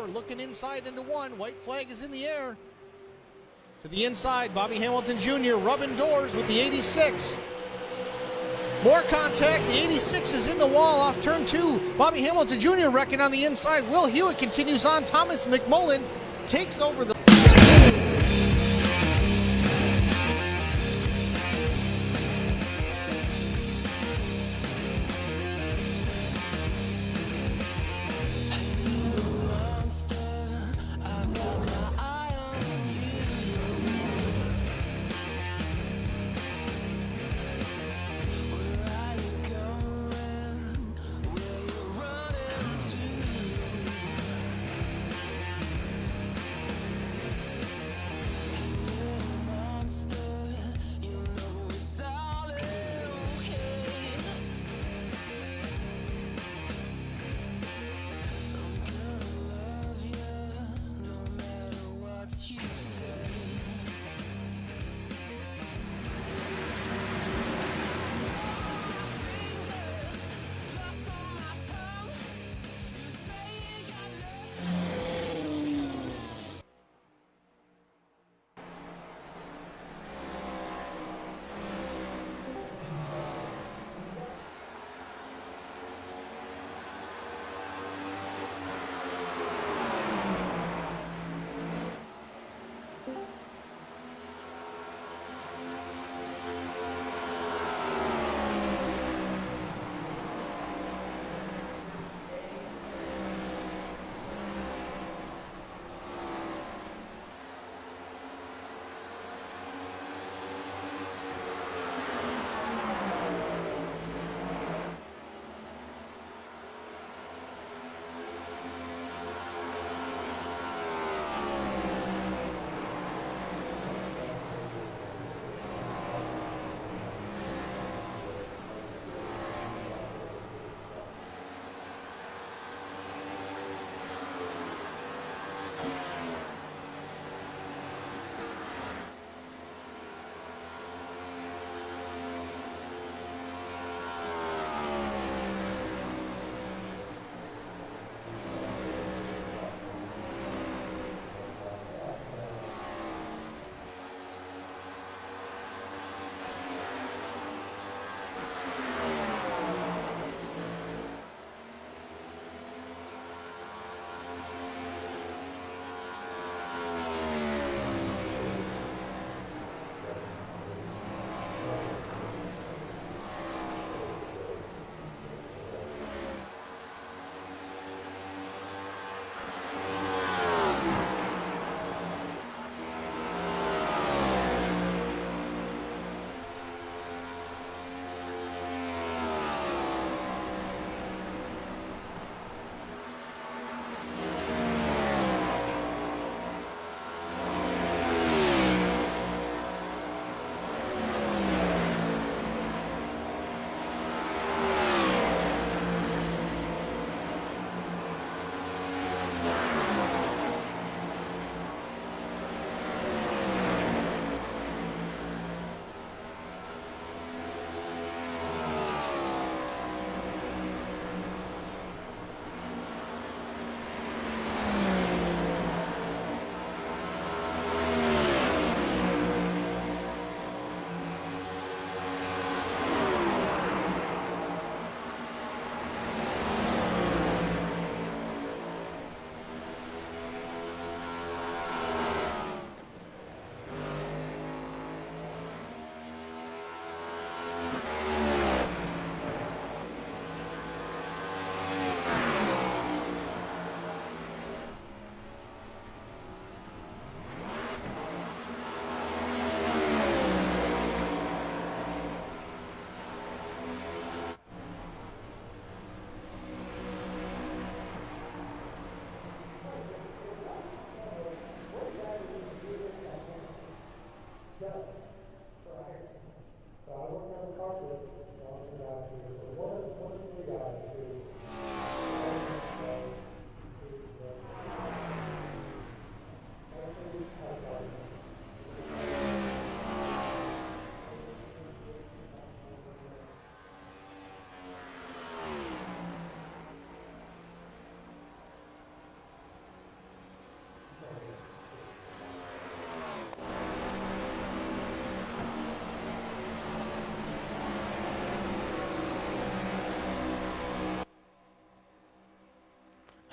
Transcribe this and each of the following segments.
looking inside into one. White flag is in the air. To the inside, Bobby Hamilton Jr. rubbing doors with the 86. More contact. The 86 is in the wall off turn 2. Bobby Hamilton Jr. wrecking on the inside. Will Hewitt continues on. Thomas McMullen takes over the...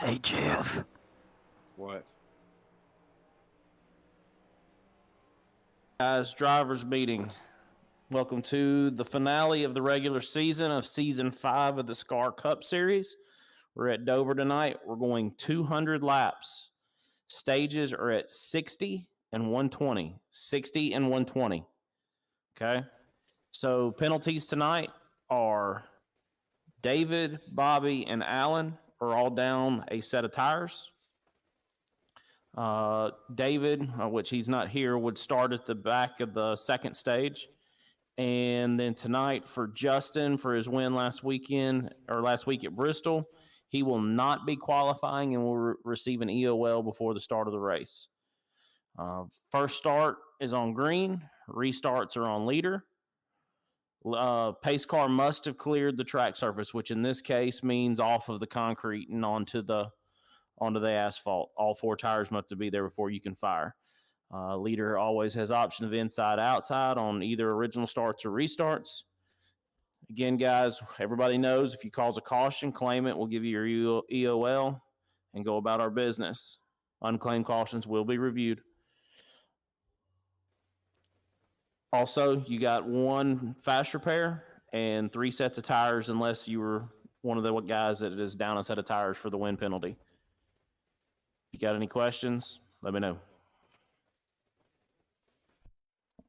Hey, Jeff. What? Guys, drivers meeting. Welcome to the finale of the regular season of season 5 of the SCAR Cup Series. We're at Dover tonight. We're going 200 laps. Stages are at 60 and 120. 60 and 120. Okay. So penalties tonight are David, Bobby, and Alan are all down a set of tires. David, which he's not here, would start at the back of the second stage. And then tonight for Justin, for his win last week at Bristol, he will not be qualifying and will receive an EOL before the start of the race. First start is on green. Restarts are on leader. Pace car must have cleared the track surface, which in this case means off of the concrete and onto the asphalt. All 4 tires must be there before you can fire. Leader always has option of inside, outside on either original starts or restarts. Again, guys, everybody knows if you cause a caution, claim it. We'll give you your EOL and go about our business. Unclaimed cautions will be reviewed. Also, you got 1 fast repair and 3 sets of tires unless you were one of the guys that is down a set of tires for the win penalty. If you got any questions, let me know.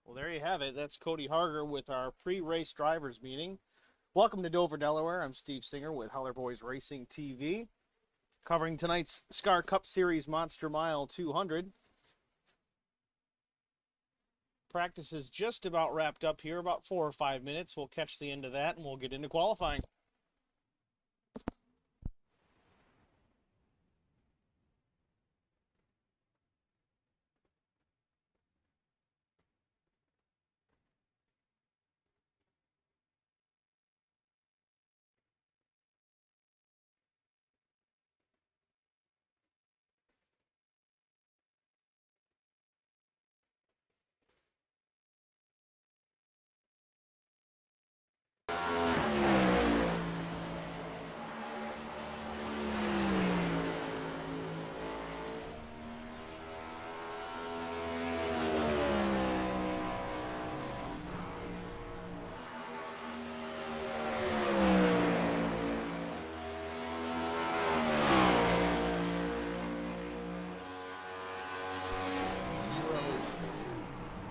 Well, there you have it. That's Cody Harger with our pre-race drivers meeting. Welcome to Dover, Delaware. I'm Steve Singer with Holler Boys Racing TV, covering tonight's SCAR Cup Series Monster Mile 200. Practice is just about wrapped up here, about 4 or 5 minutes. We'll catch the end of that and we'll get into qualifying.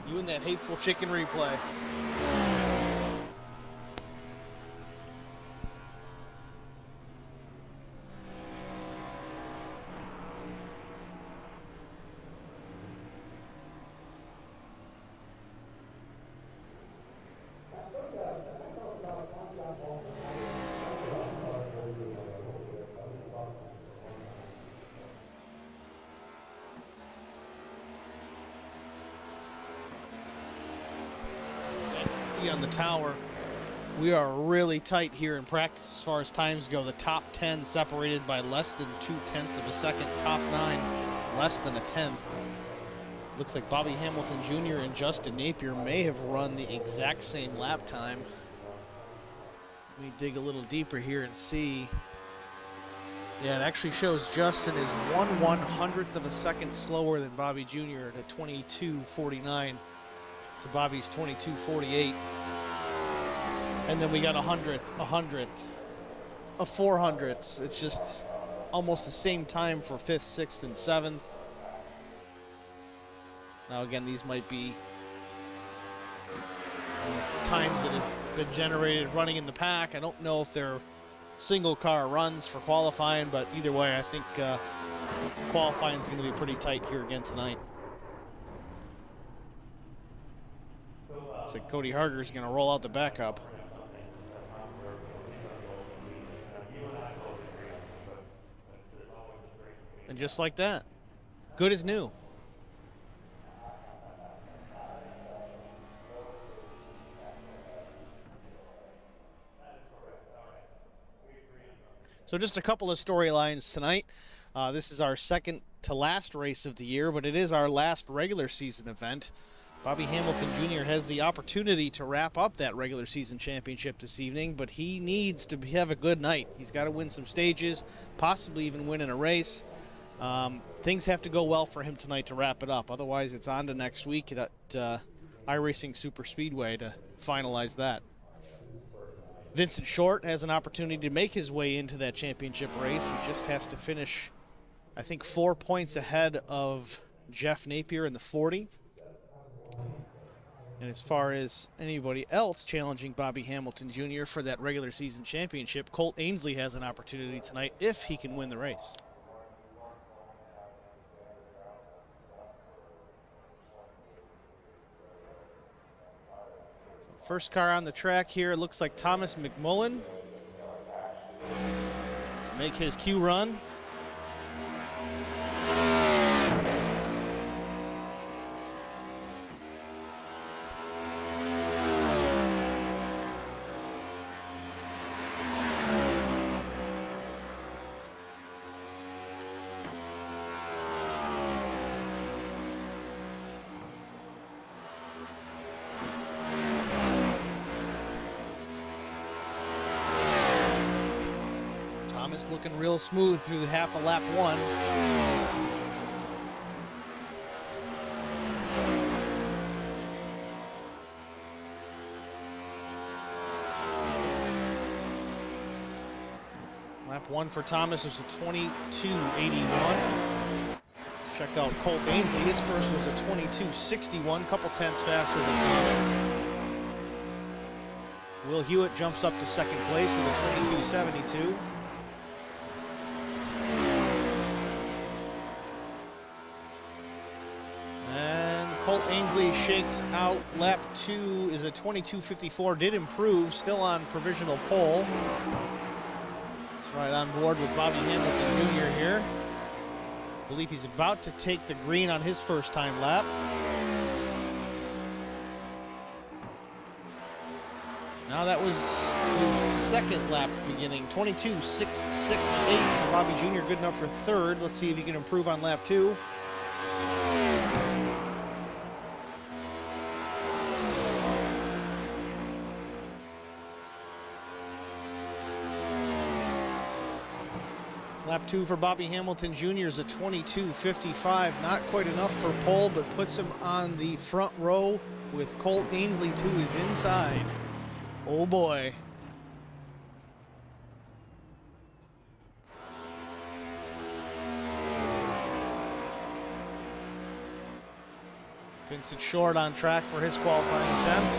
You and that hateful chicken replay. On the tower, we are really tight here in practice as far as times go. The top 10 separated by less than 0.2 of a second. Top 9 less than a tenth. Looks like Bobby Hamilton Jr. and Justin Napier may have run the exact same lap time. Let me dig a little deeper here and see. Yeah, it actually shows Justin is 1/100th of a second slower than Bobby Jr. at 22:49 to Bobby's 22:48. And then we got a 100th, a 400th. It's just almost the same time for 5th, 6th, and 7th. Now again, these might be times that have been generated running in the pack. I don't know if they're single car runs for qualifying, but either way, I think qualifying is going to be pretty tight here again tonight. Looks like Cody Harger is going to roll out the backup. And just like that, good as new. So just a couple of storylines tonight. This is our second to last race of the year, but it is our last regular season event. Bobby Hamilton Jr. has the opportunity to wrap up that regular season championship this evening, but he needs to have a good night. He's got to win some stages, possibly even win in a race. Things have to go well for him tonight to wrap it up. Otherwise, it's on to next week at iRacing Super Speedway to finalize that. Vincent Short has an opportunity to make his way into that championship race. He just has to finish, I think, 4 points ahead of Jeff Napier in the 40. And as far as anybody else challenging Bobby Hamilton Jr. for that regular season championship, Colt Ainsley has an opportunity tonight if he can win the race. So first car on the track here, it looks like Thomas McMullen to make his Q run. Thomas looking real smooth through the half of lap one. Lap one for Thomas was a 22.81. Let's check out Colt Ainsley. His first was a 22.61, couple tenths faster than Thomas. Will Hewitt jumps up to second place with a 22.72. Colt Ainsley shakes out. Lap two is a 22.54. Did improve, still on provisional pole. That's right on board with Bobby Hamilton Jr. here. I believe he's about to take the green on his first time lap. Now that was his second lap beginning. 22.668 for Bobby Jr. Good enough for third. Let's see if he can improve on lap two. Lap two for Bobby Hamilton Jr. is a 22.55. Not quite enough for pole, but puts him on the front row with Colt Ainsley to his inside. Oh boy. Vincent Short on track for his qualifying attempt.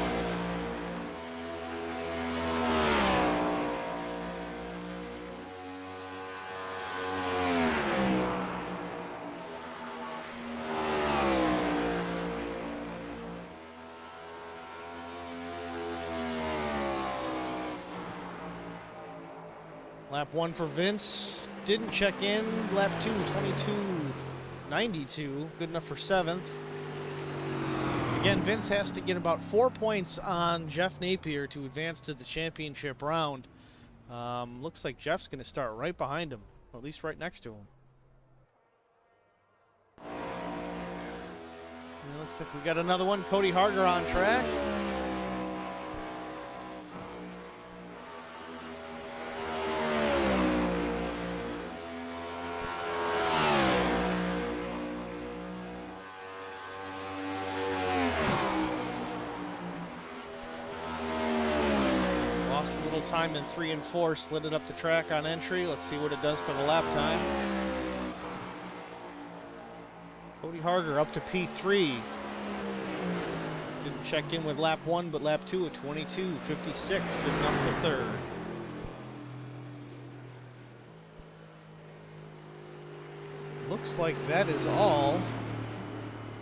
Lap one for Vince, didn't check in. Lap two, 22.92, good enough for seventh. Again, Vince has to get about 4 points on Jeff Napier to advance to the championship round. Looks like Jeff's going to start right behind him, or at least right next to him. And it looks like we got another one, Cody Harger on track. Time in 3 and 4, slid it up the track on entry. Let's see what it does for the lap time. Cody Harger up to P3. Didn't check in with lap one, but lap two at 22.56, good enough for third. Looks like that is all.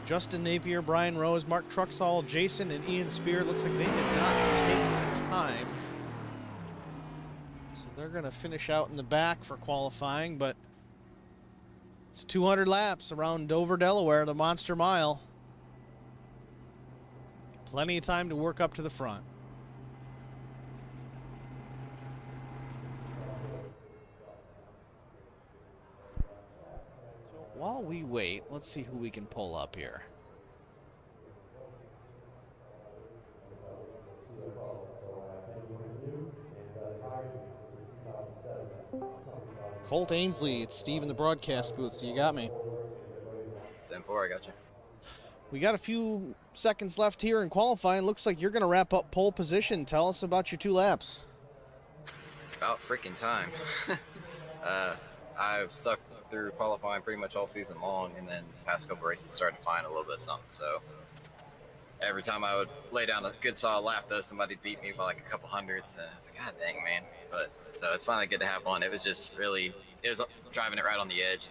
Justin Napier, Brian Rose, Mark Truxall, Jason, and Ian Spear. Looks like they did not take the time. So they're going to finish out in the back for qualifying, but it's 200 laps around Dover, Delaware, the Monster Mile. Plenty of time to work up to the front. So while we wait, let's see who we can pull up here. Colt Ainsley, it's Steve in the broadcast booth. You got me. 10-4, I got you. We got a few seconds left here in qualifying. Looks like you're going to wrap up pole position. Tell us about your 2 laps. About freaking time. I've stuck through qualifying pretty much all season long, and then past couple races started to find a little bit of something. So every time I would lay down a good solid lap, though, somebody beat me by like a couple hundredths, and I was like, God dang, man. But so it's finally good to have one. It was just really, it was driving it right on the edge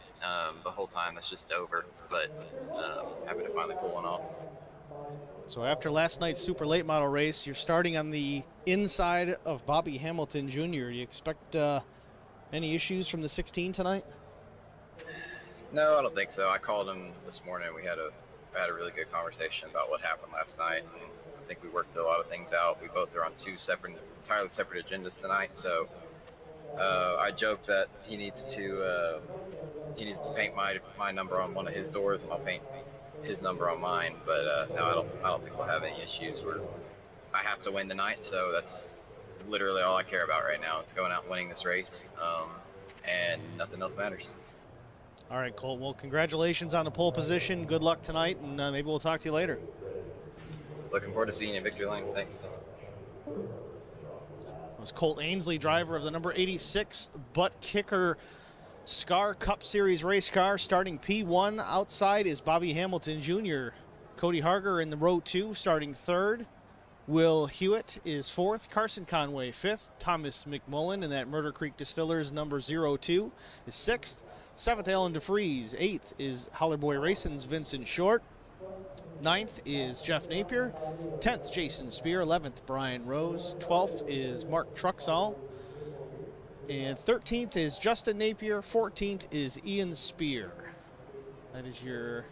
the whole time. That's just over. But happy to finally pull one off. So after last night's super late model race, you're starting on the inside of Bobby Hamilton Jr. You expect any issues from the 16 tonight? No, I don't think so. I called him this morning. We had a really good conversation about what happened last night, and I think we worked a lot of things out. We both are on 2 entirely separate agendas tonight. So I joked that he needs to paint my number on one of his doors, and I'll paint his number on mine. But no, I don't think we'll have any issues. I have to win tonight, so that's literally all I care about right now. It's going out and winning this race, and nothing else matters. All right, Colt. Well, congratulations on the pole position. Good luck tonight, and maybe we'll talk to you later. Looking forward to seeing you in victory lane. Thanks. It was Colt Ainsley, driver of the number 86 butt kicker SCAR Cup Series race car, starting P1. Outside is Bobby Hamilton Jr. Cody Harger in the row 2, starting 3rd. Will Hewitt is 4th. Carson Conway 5th. Thomas McMullen in that Murder Creek Distillers number 02 is 6th. 7th, Alan DeFries. 8th is Howler Boy Racing's Vincent Short. 9th is Jeff Napier. 10th, Jason Spear. 11th, Brian Rose. 12th is Mark Truxall. And 13th is Justin Napier. 14th is Ian Spear. That is your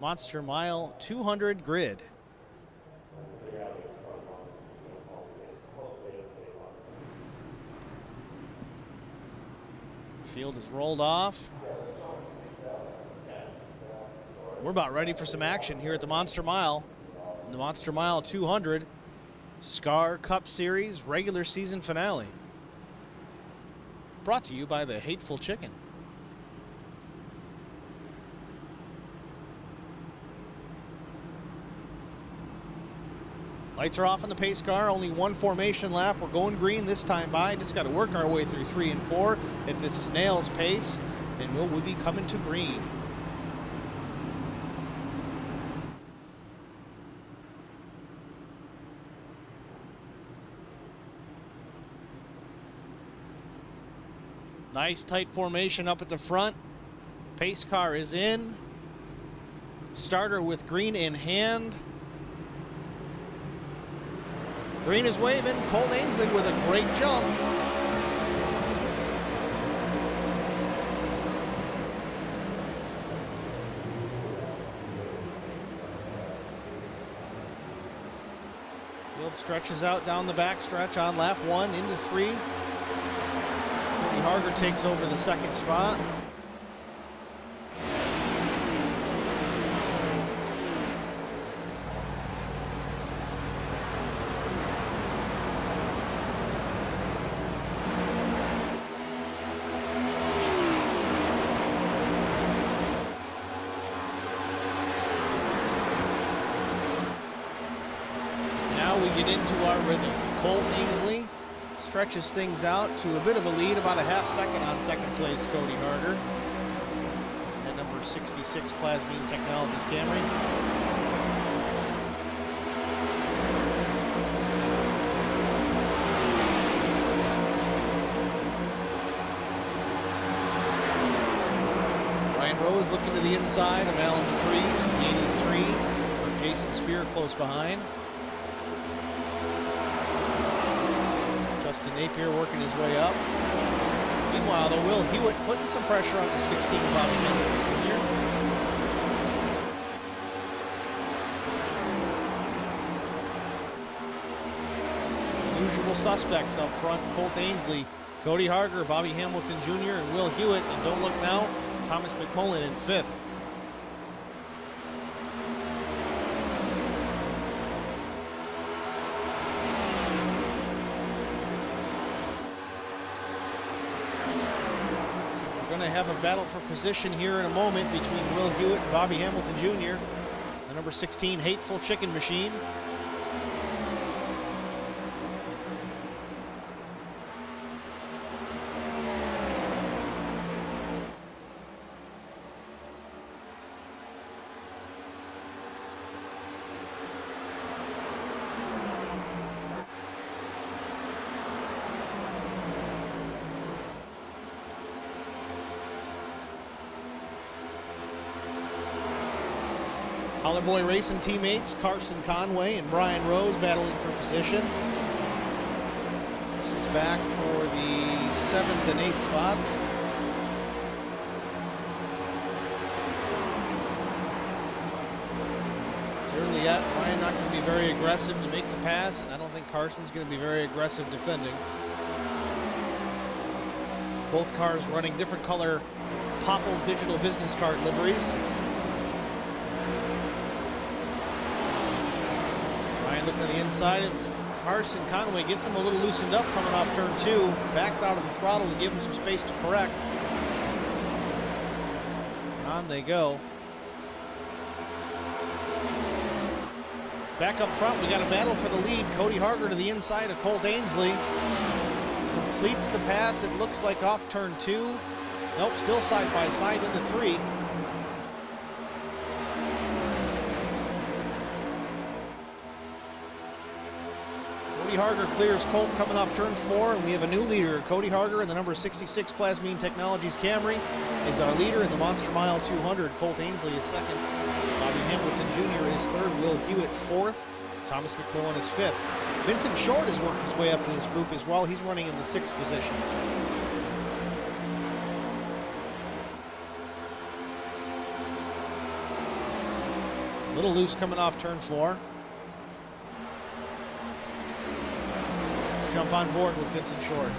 Monster Mile 200 grid. Field is rolled off. We're about ready for some action here at the Monster Mile. The Monster Mile 200 SCAR Cup Series regular season finale. Brought to you by the Hateful Chicken. Lights are off on the pace car. Only one formation lap. We're going green this time by. Just got to work our way through 3 and 4 at this snail's pace. And we'll be coming to green. Nice tight formation up at the front. Pace car is in. Starter with green in hand. Green is waving. Colt Ainsley with a great jump. Field stretches out down the back stretch on lap 1 into 3. Cody Harger takes over the 2nd spot. Get into our rhythm. Colt Ainsley stretches things out to a bit of a lead, about a half second on 2nd place Cody Harger. At number 66 Plasmine Technologies Camry. Brian Rose looking to the inside of Alan DeFries with the 83 of Jason Spear close behind. Justin Napier working his way up. Meanwhile, though, Will Hewitt putting some pressure on the 16 Bobby Hamilton Jr. The usual suspects up front: Colt Ainsley, Cody Harger, Bobby Hamilton Jr., and Will Hewitt. And don't look now, Thomas McMullen in 5th. going to have a battle for position here in a moment between Will Hewitt and Bobby Hamilton Jr., the number 16 Hateful Chicken Machine. Holler Boy Racing teammates Carson Conway and Brian Rose battling for position. This is back for the 7th and 8th spots. It's early yet. Brian not going to be very aggressive to make the pass, and I don't think Carson's going to be very aggressive defending. Both cars running different color Popple digital business card liveries. Looking at the inside, if Carson Conway gets him a little loosened up coming off turn 2, backs out of the throttle to give him some space to correct. On they go. Back up front, we got a battle for the lead. Cody Harger to the inside of Colt Ainsley. Completes the pass, it looks like off turn 2. Nope, still side by side into 3. Cody Harger clears Colt coming off turn 4, and we have a new leader. Cody Harger in the number 66 Plasmine Technologies Camry is our leader in the Monster Mile 200. Colt Ainsley is second. Bobby Hamilton Jr. is third. Will Hewitt fourth. Thomas McMillan is fifth. Vincent Short has worked his way up to this group as well. He's running in the 6th position. A little loose coming off turn 4. Jump on board with Vincent Short.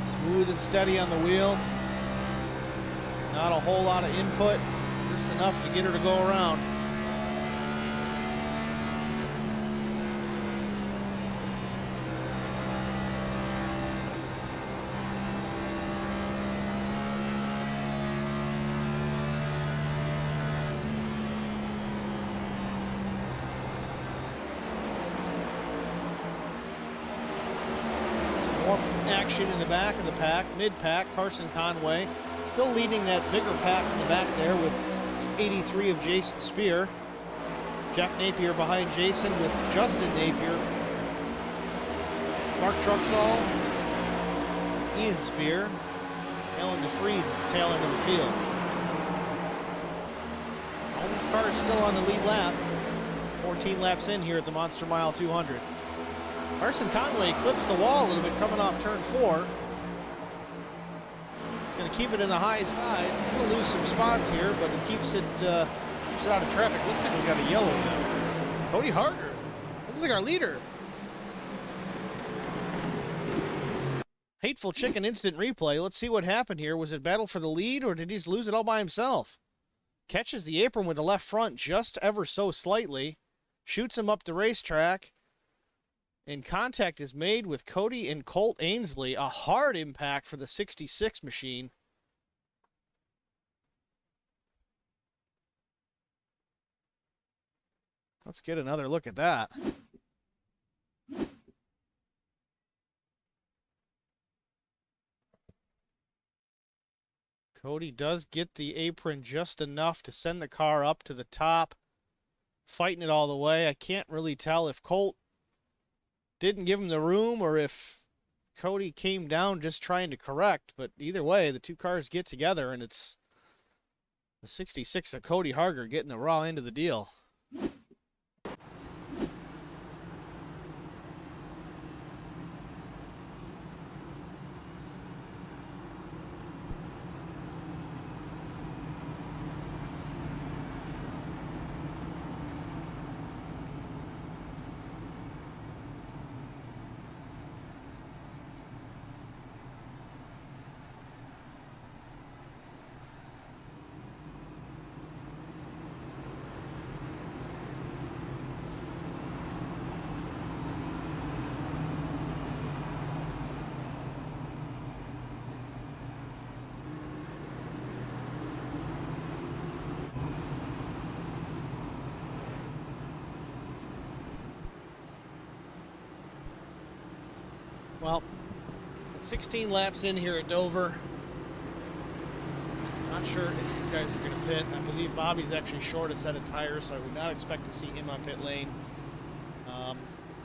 Smooth and steady on the wheel. Not a whole lot of input, just enough to get her to go around. Action in the back of the pack, mid-pack, Carson Conway still leading that bigger pack in the back there with 83 of Jason Spear. Jeff Napier behind Jason with Justin Napier. Mark Truxall, Ian Spear, Alan DeFries at the tail end of the field. All these cars still on the lead lap. 14 laps in here at the Monster Mile 200. Carson Conway clips the wall a little bit coming off turn 4. It's going to keep it in the high side. It's going to lose some spots here, but it keeps it out of traffic. Looks like we've got a yellow now. Cody Harger. Looks like our leader. Hateful Chicken instant replay. Let's see what happened here. Was it battle for the lead, or did he just lose it all by himself? Catches the apron with the left front just ever so slightly. Shoots him up the racetrack. And contact is made with Cody and Colt Ainsley. A hard impact for the 66 machine. Let's get another look at that. Cody does get the apron just enough to send the car up to the top. Fighting it all the way. I can't really tell if Colt didn't give him the room or if Cody came down just trying to correct. But either way, the two cars get together, and it's the 66 of Cody Harger getting the raw end of the deal. Well, with 16 laps in here at Dover, not sure if these guys are going to pit. I believe Bobby's actually short a set of tires, so I would not expect to see him on pit lane.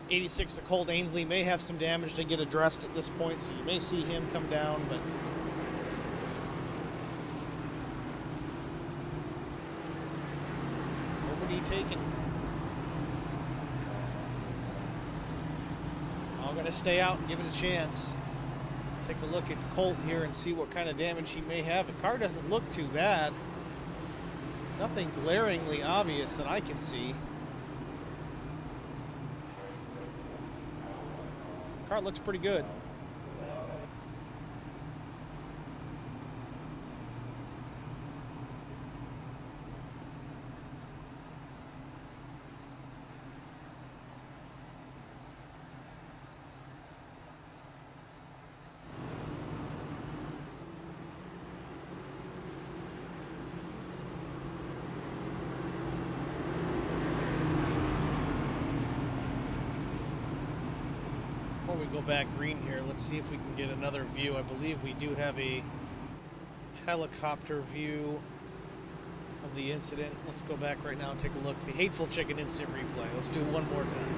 86 to Colt Ainsley may have some damage to get addressed at this point, so you may see him come down, but nobody taken. All going to stay out and give it a chance. Take a look at Colt here and see what kind of damage he may have. The car doesn't look too bad. Nothing glaringly obvious that I can see. Car looks pretty good. Before we go back green here, let's see if we can get another view. I believe we do have a helicopter view of the incident. Let's go back right now and take a look. The Hateful Chicken instant replay. Let's do it one more time.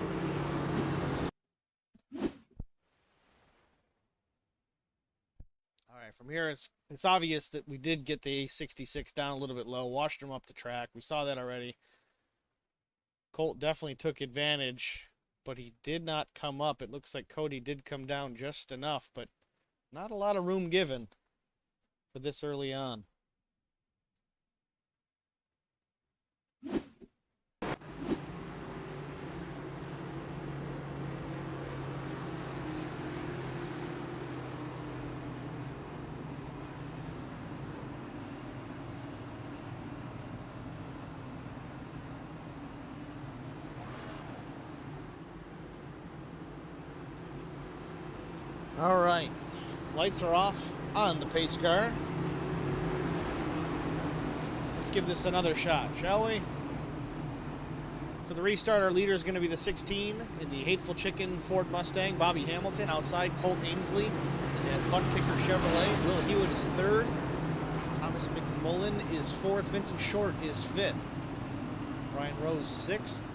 All right, from here it's obvious that we did get the A66 down a little bit low, washed him up the track. We saw that already. Colt definitely took advantage, but he did not come up. It looks like Cody did come down just enough, but not a lot of room given for this early on. All right, lights are off on the pace car. Let's give this another shot, shall we? For the restart, our leader is going to be the 16 in the Hateful Chicken Ford Mustang, Bobby Hamilton. Outside, Colt Ainsley in that Butt Kicker Chevrolet. Will Hewitt is third. Thomas McMullen is fourth. Vincent Short is fifth. Brian Rose sixth.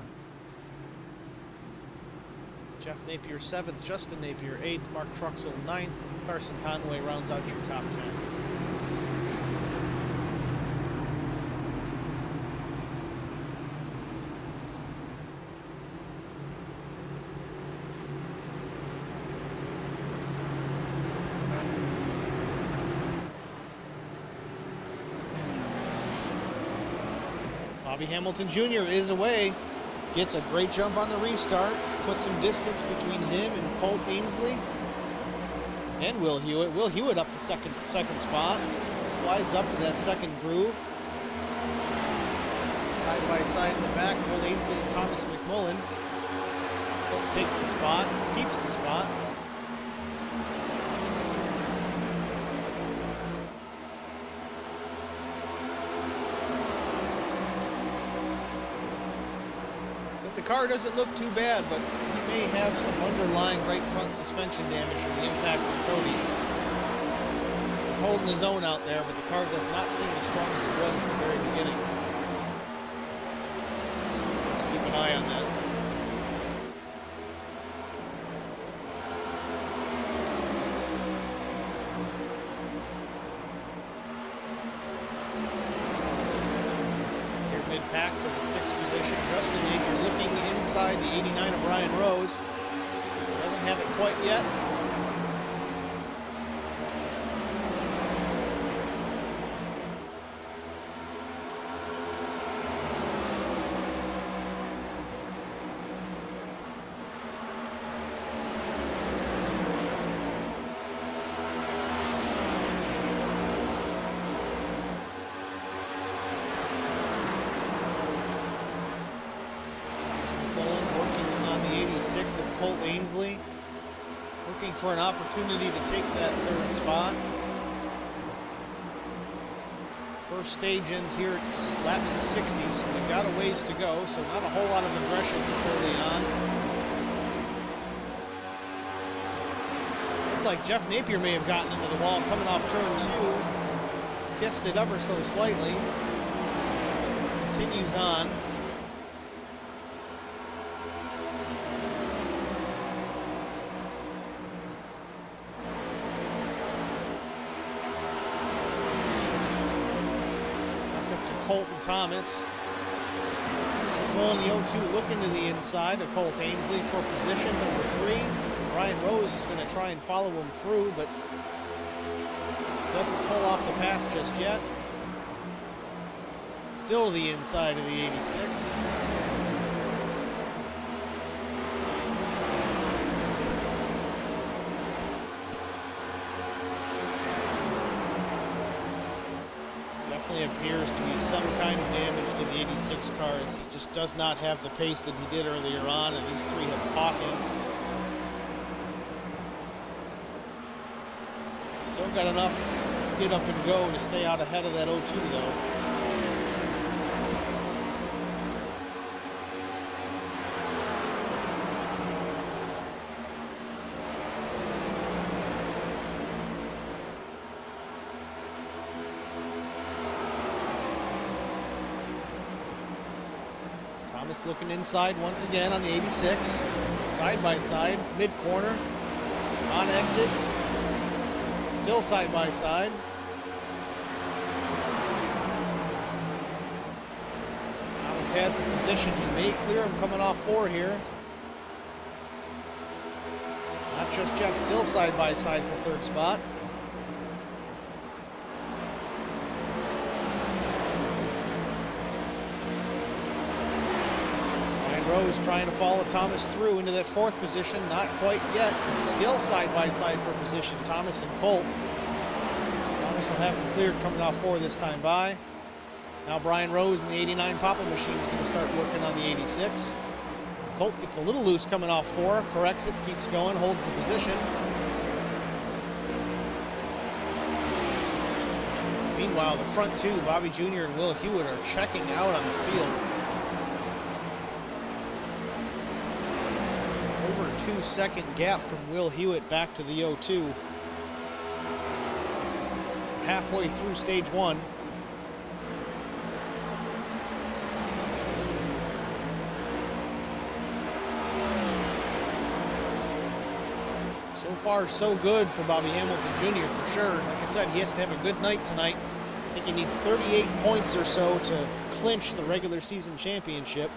Jeff Napier 7th, Justin Napier 8th, Mark Truxell 9th, Carson Conway rounds out your top 10. Bobby Hamilton Jr. is away. Gets a great jump on the restart. Put some distance between him and Colt Ainsley. And Will Hewitt. Will Hewitt up to second spot. Slides up to that second groove. Side by side in the back, Colt Ainsley and Thomas McMullen. Colt takes the spot, keeps the spot. The car doesn't look too bad, but he may have some underlying right front suspension damage from the impact of Cody. He's holding his own out there, but the car does not seem as strong as it was at the very beginning. Let's keep an eye on that. Mid-pack for the 6th position. Justin Napier looking inside the 89 of Brian Rose. Doesn't have it quite yet. Of Colt Ainsley, looking for an opportunity to take that third spot. First stage ends here at lap 60, so we've got a ways to go, so not a whole lot of aggression this early on. like Jeff Napier may have gotten into the wall coming off turn 2. Kissed it ever so slightly. Continues on. Colton Thomas. So Cole in the 0-2 looking to the inside of Colt Ainsley for position number 3. Brian Rose is going to try and follow him through, but doesn't pull off the pass just yet. Still the inside of the 86. Appears to be some kind of damage to the 86 cars. He just does not have the pace that he did earlier on, and these 3 have caught him. Still got enough get up and go to stay out ahead of that 0-2 though. Thomas looking inside once again on the 86. Side by side, mid corner, on exit. Still side by side. Thomas has the position. He may clear him coming off 4 here. Not just yet, still side by side for 3rd spot. Rose trying to follow Thomas through into that 4th position. Not quite yet. Still side by side for position. Thomas and Colt. Thomas will have him cleared coming off 4 this time by. Now Brian Rose in the 89 Papa machine is going to start working on the 86. Colt gets a little loose coming off 4. Corrects it. Keeps going. Holds the position. Meanwhile, the front 2, Bobby Jr. and Will Hewitt, are checking out on the field. 2-second gap from Will Hewitt back to the 0-2. Halfway through stage 1. So far, so good for Bobby Hamilton Jr. for sure. Like I said, he has to have a good night tonight. I think he needs 38 points or so to clinch the regular season championship.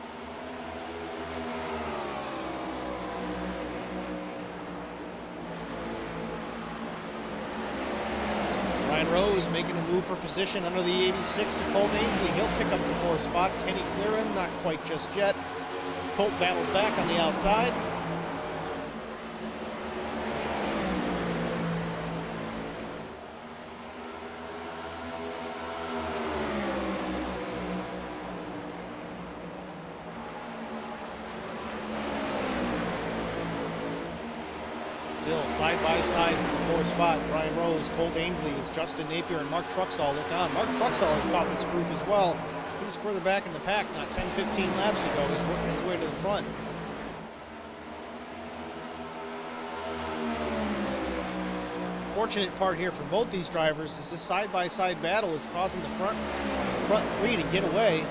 Rose making a move for position under the 86 of Colt Ainsley. He'll pick up the 4th spot. Can he clear him? Not quite just yet. Colt battles back on the outside. Still side by side for the 4th spot. Brian Rose, Colt Ainsley, as Justin Napier and Mark Truxall look on. Mark Truxall has caught this group as well. He was further back in the pack not 10-15 laps ago. He's working his way to the front. Fortunate part here for both these drivers is this side-by-side battle is causing the front 3 to get away.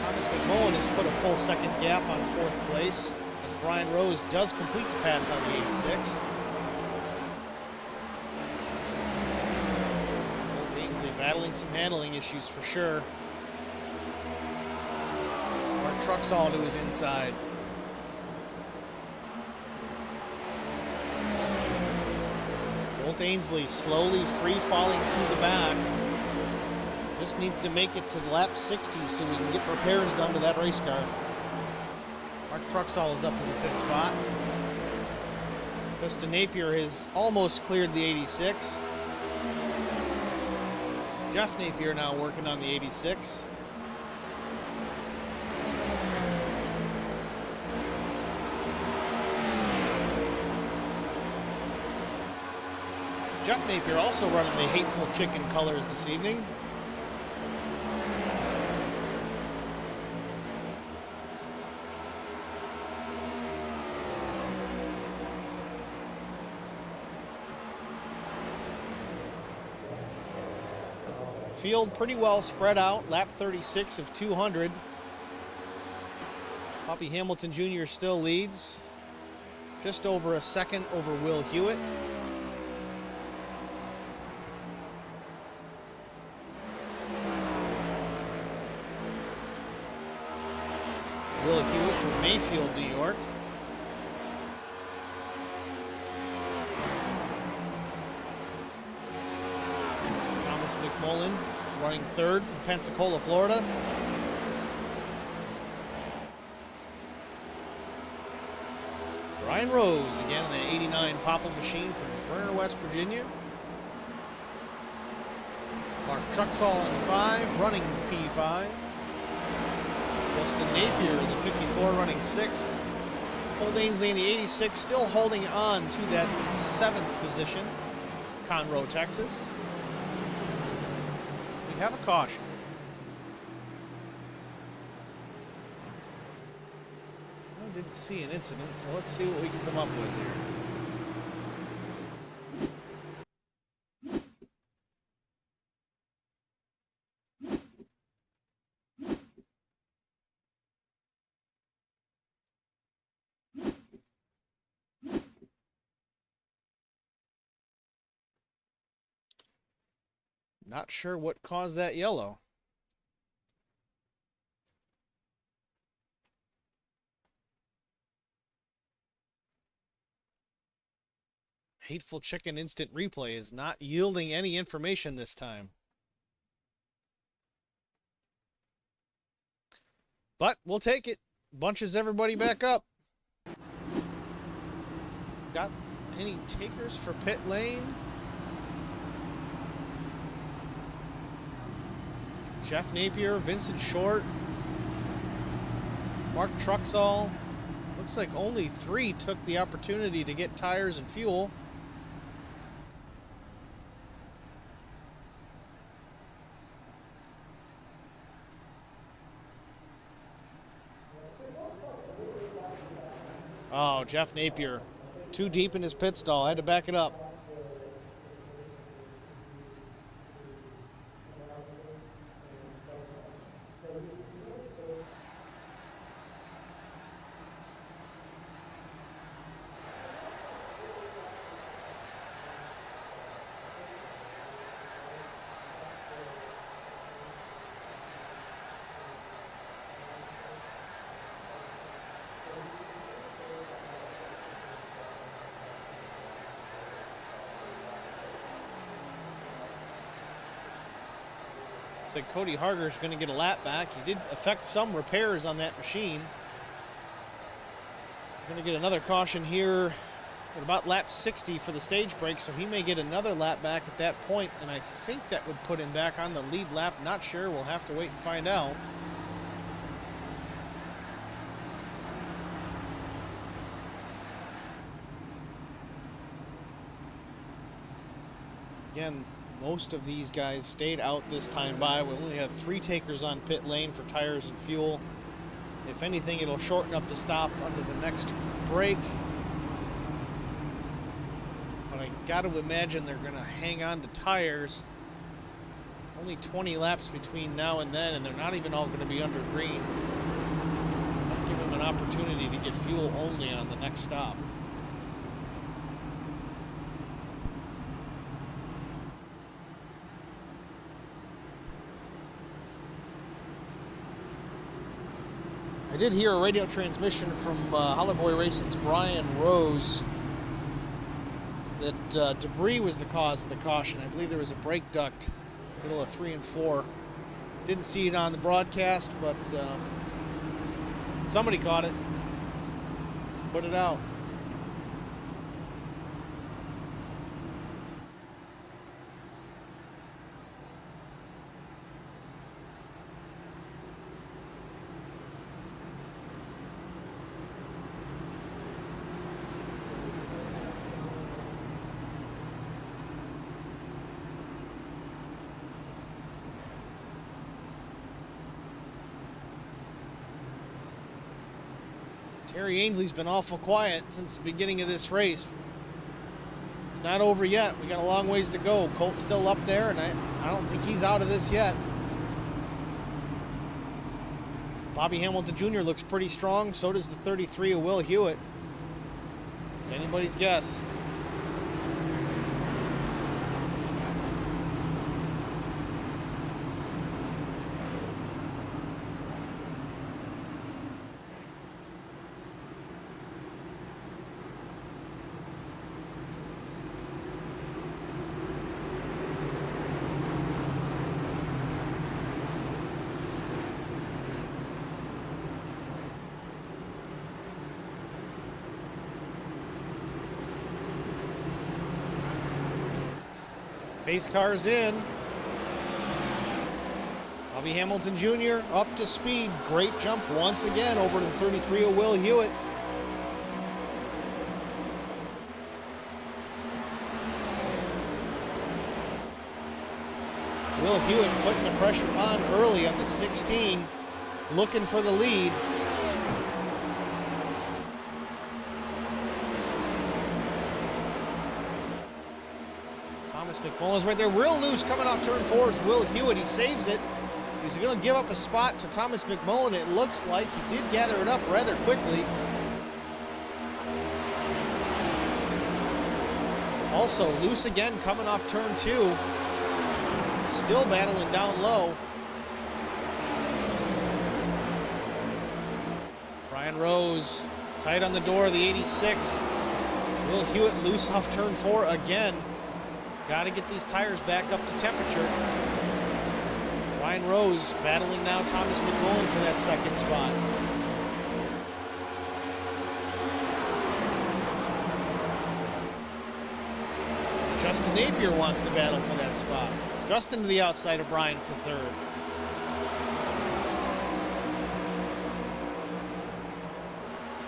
Thomas McMullen has put a full 2nd gap on 4th place. Brian Rose does complete the pass on the 86. Colt Ainsley battling some handling issues for sure. Mark Truxall to his inside. Colt Ainsley slowly free falling to the back. Just needs to make it to lap 60 so we can get repairs done to that race car. Mark Truxall is up to the 5th spot. Justin Napier has almost cleared the 86. Jeff Napier now working on the 86. Jeff Napier also running the Hateful Chicken colors this evening. field pretty well spread out. Lap 36 of 200. Bobby Hamilton Jr. still leads. Just over a second over Will Hewitt. Will Hewitt from Mayfield, New York. Thomas McMullen running third from Pensacola, Florida. Ryan Rose again in the 89 Papa machine from Verner, West Virginia. Mark Truxall in 5, running P5. Justin Napier in the 54 running 6th. Cole Ainsley in the 86 still holding on to that 7th position. Conroe, Texas. We have a caution. I didn't see an incident, so let's see what we can come up with here. Not sure what caused that yellow. Hateful Chicken Instant Replay is not yielding any information this time. But we'll take it. Bunches everybody back up. Got any takers for pit lane? Jeff Napier, Vincent Short, Mark Truxall. Looks like only 3 took the opportunity to get tires and fuel. Oh, Jeff Napier, too deep in his pit stall. I had to back it up. Looks like Cody Harger is going to get a lap back. He did affect some repairs on that machine. Going to get another caution here at about lap 60 for the stage break, so he may get another lap back at that point, and I think that would put him back on the lead lap. Not sure. We'll have to wait and find out. Again, most of these guys stayed out this time by. We only had 3 takers on pit lane for tires and fuel. If anything, it'll shorten up the stop under the next break. But I got to imagine they're going to hang on to tires. Only 20 laps between now and then, and they're not even all going to be under green. I'll give them an opportunity to get fuel only on the next stop. I did hear a radio transmission from Hollerboy Racing's Brian Rose that debris was the cause of the caution. I believe there was a brake duct, middle of 3 and 4. Didn't see it on the broadcast, but somebody caught it, put it out. Terry Ainsley's been awful quiet since the beginning of this race. It's It's not over yet. We got a long ways to go. Colt's still up there, and I don't think he's out of this yet. Bobby Hamilton Jr. looks pretty strong. So does the 33 of Will Hewitt. It's anybody's guess. Pace car's in. Bobby Hamilton Jr. up to speed. Great jump once again over to the 33 of Will Hewitt. Will Hewitt putting the pressure on early on the 16, looking for the lead. Thomas McMullen's right there. Real loose coming off turn 4. It's Will Hewitt. He saves it. He's going to give up a spot to Thomas McMullen. It looks like he did gather it up rather quickly. Also loose again coming off turn 2. Still battling down low. Brian Rose tight on the door of the 86. Will Hewitt loose off turn 4 again. Got to get these tires back up to temperature. Ryan Rose battling now Thomas McMullen for that second spot. Justin Napier wants to battle for that spot. Justin to the outside of Brian for third.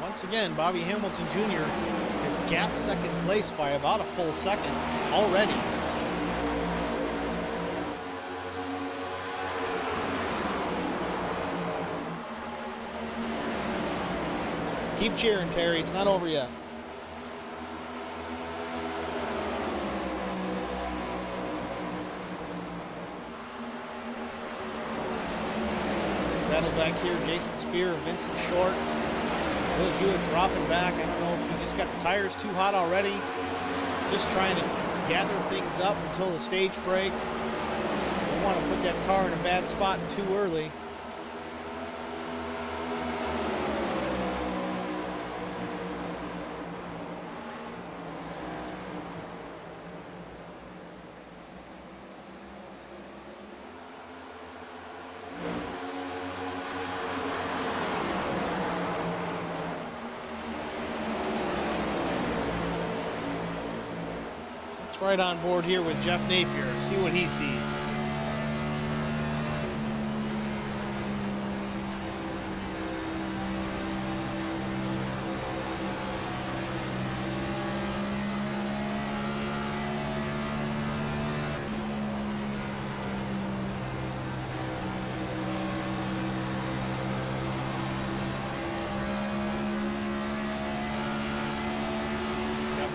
Once again, Bobby Hamilton Jr. has gapped second place by about a full second already. Keep cheering, Terry. It's not over yet. Battle back here, Jason Spear, Vincent Short. Will Hewitt dropping back. I don't know if he just got the tires too hot already. Just trying to gather things up until the stage break. Don't want to put that car in a bad spot too early. Right on board here with Jeff Napier. See what he sees.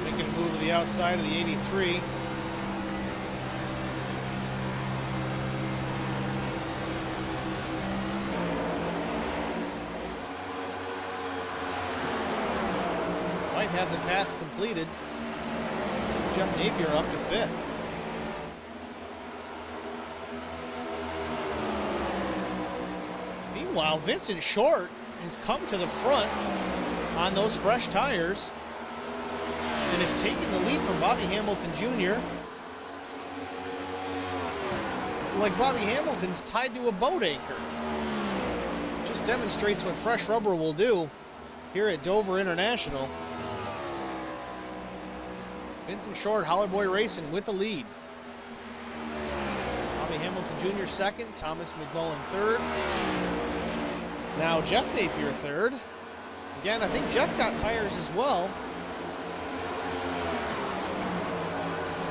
Making a move to the outside of the 83. Might have the pass completed. Jeff Napier up to 5th. Meanwhile, Vincent Short has come to the front on those fresh tires and is taking the lead from Bobby Hamilton Jr. Like Bobby Hamilton's tied to a boat anchor. Just demonstrates what fresh rubber will do here at Dover International. Vincent Short, Hollerboy Racing with the lead. Bobby Hamilton Jr. second, Thomas McMullen third. Now Jeff Napier third. Again, I think Jeff got tires as well.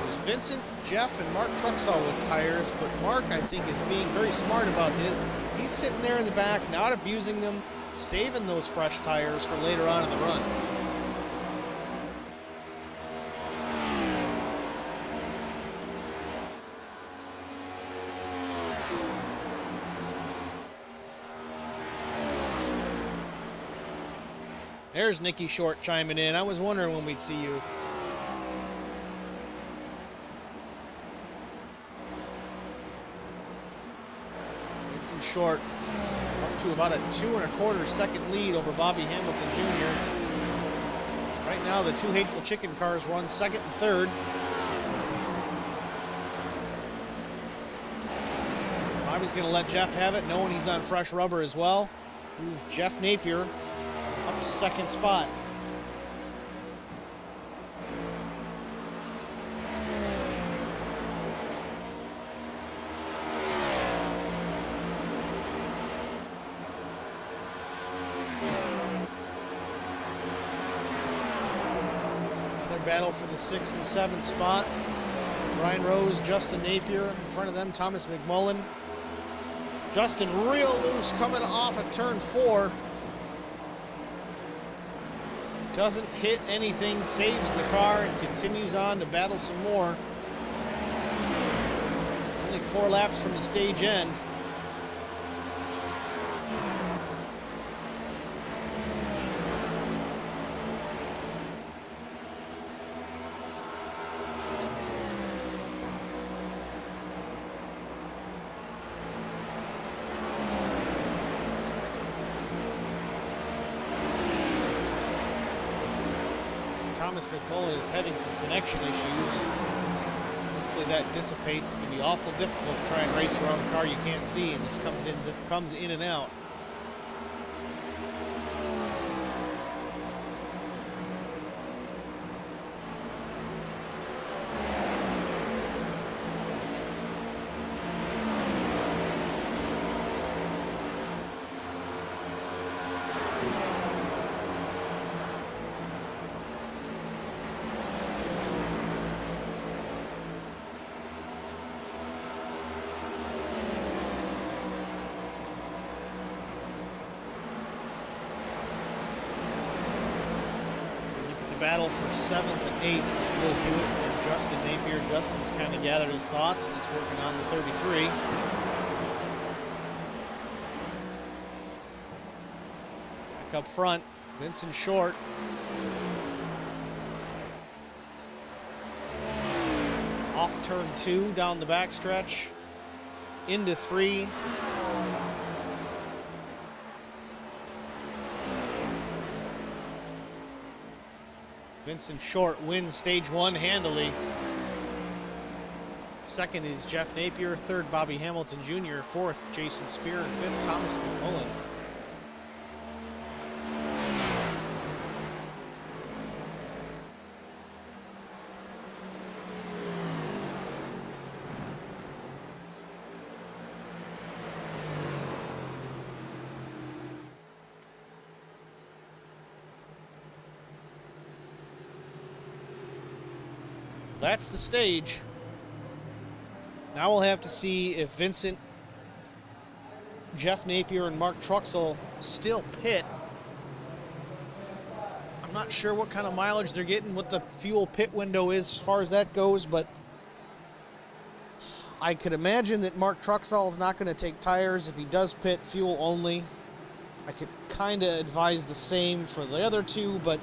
There's Vincent, Jeff, and Mark Truxall with tires, but Mark, I think, is being very smart about his. He's sitting there in the back, not abusing them, saving those fresh tires for later on in the run. There's Nikki Short chiming in. I was wondering when we'd see you. Vincent Short up to about a 2 1/4 second lead over Bobby Hamilton Jr. Right now, the two Hateful Chicken cars run second and third. Bobby's going to let Jeff have it, knowing he's on fresh rubber as well. Move Jeff Napier up to second spot. Another battle for the 6th and 7th spot. Brian Rose, Justin Napier. In front of them, Thomas McMullen. Justin real loose coming off at turn 4. Doesn't hit anything, saves the car, and continues on to battle some more. Only 4 laps from the stage end. Thomas McMullen is having some connection issues. Hopefully that dissipates. It can be awful difficult to try and race around a car you can't see, and this comes in and out. Battle for 7th and 8th. Will Hewitt and Justin Napier. Justin's kind of gathered his thoughts. He's working on the 33. Back up front, Vincent Short. Off turn 2, down the backstretch, into 3. Vincent Short wins stage 1 handily. Second is Jeff Napier. Third, Bobby Hamilton Jr. Fourth, Jason Spear. And fifth, Thomas McMullen. That's the stage. Now we'll have to see if Vincent, Jeff Napier, and Mark Truxell still pit. I'm not sure what kind of mileage they're getting, what the fuel pit window is as far as that goes, but I could imagine that Mark Truxell is not going to take tires. If he does pit, fuel only. I could kind of advise the same for the other two, but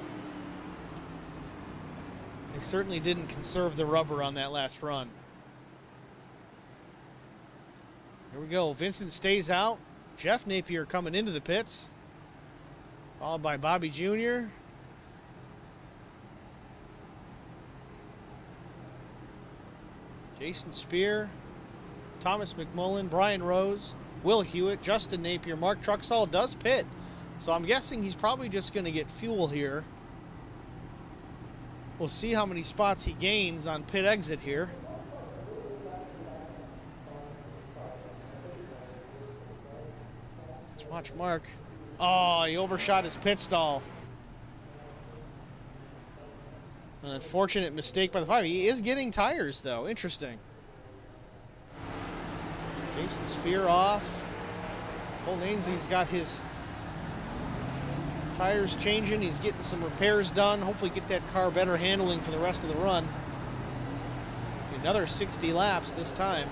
they certainly didn't conserve the rubber on that last run. Here we go. Vincent stays out. Jeff Napier coming into the pits. Followed by Bobby Jr. Jason Spear. Thomas McMullen. Brian Rose. Will Hewitt. Justin Napier. Mark Truxell does pit. So I'm guessing he's probably just going to get fuel here. We'll see how many spots he gains on pit exit here. Let's watch Mark. Oh, he overshot his pit stall. An unfortunate mistake by the 5. He is getting tires, though. Interesting. Jason Spear off. Cole Ainsey's got his tires changing. He's getting some repairs done. Hopefully get that car better handling for the rest of the run. Another 60 laps this time.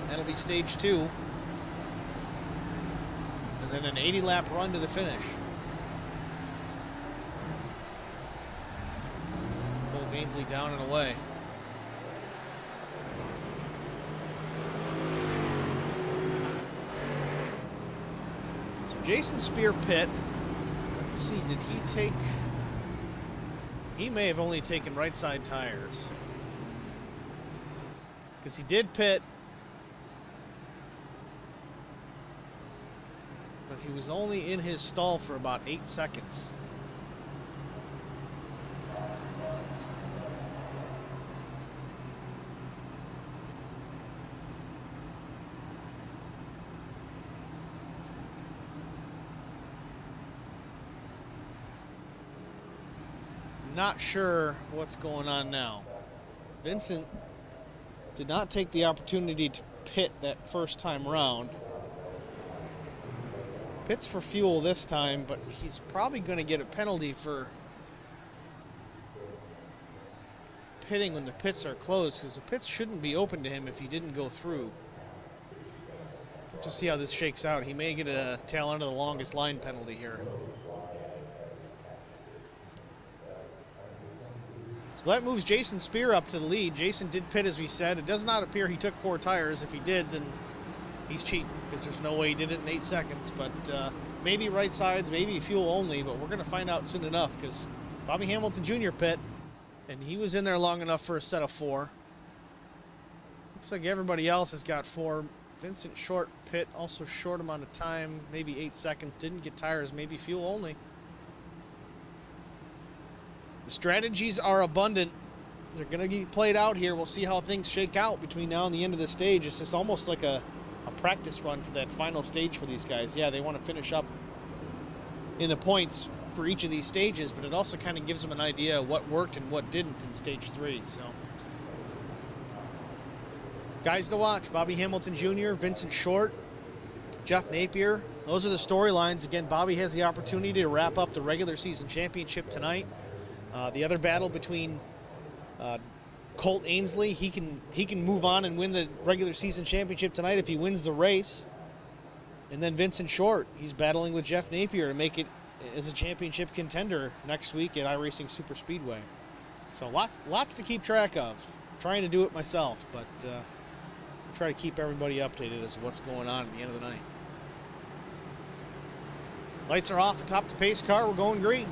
That'll be stage 2. And then an 80 lap run to the finish. Ainsley down and away. So Jason Spear pit. Let's see, did he take... He may have only taken right side tires. Because he did pit. But he was only in his stall for about 8 seconds. Not sure what's going on now. Vincent did not take the opportunity to pit that first time round. Pits for fuel this time, but he's probably going to get a penalty for pitting when the pits are closed, because the pits shouldn't be open to him if he didn't go through. Have to see how this shakes out. He may get a tail end of the longest line penalty here. So that moves Jason Spear up to the lead. Jason did pit, as we said. It does not appear he took 4 tires. If he did, then he's cheating, because there's no way he did it in 8 seconds. But maybe right sides, maybe fuel only, but we're going to find out soon enough, because Bobby Hamilton Jr. pit, and he was in there long enough for a set of 4. Looks like everybody else has got 4. Vincent Short pit, also short amount of time, maybe 8 seconds. Didn't get tires, maybe fuel only. The strategies are abundant. They're going to get played out here. We'll see how things shake out between now and the end of the stage. It's just almost like a practice run for that final stage for these guys. Yeah, they want to finish up in the points for each of these stages, but it also kind of gives them an idea of what worked and what didn't in stage 3. So, guys to watch: Bobby Hamilton Jr., Vincent Short, Jeff Napier. Those are the storylines. Again, Bobby has the opportunity to wrap up the regular season championship tonight. The other battle between Colt Ainsley, he can move on and win the regular season championship tonight if he wins the race. And then Vincent Short, he's battling with Jeff Napier to make it as a championship contender next week at iRacing Super Speedway. So lots to keep track of. I'm trying to do it myself, but I'll try to keep everybody updated as to what's going on at the end of the night. Lights are off atop the pace car. We're going green.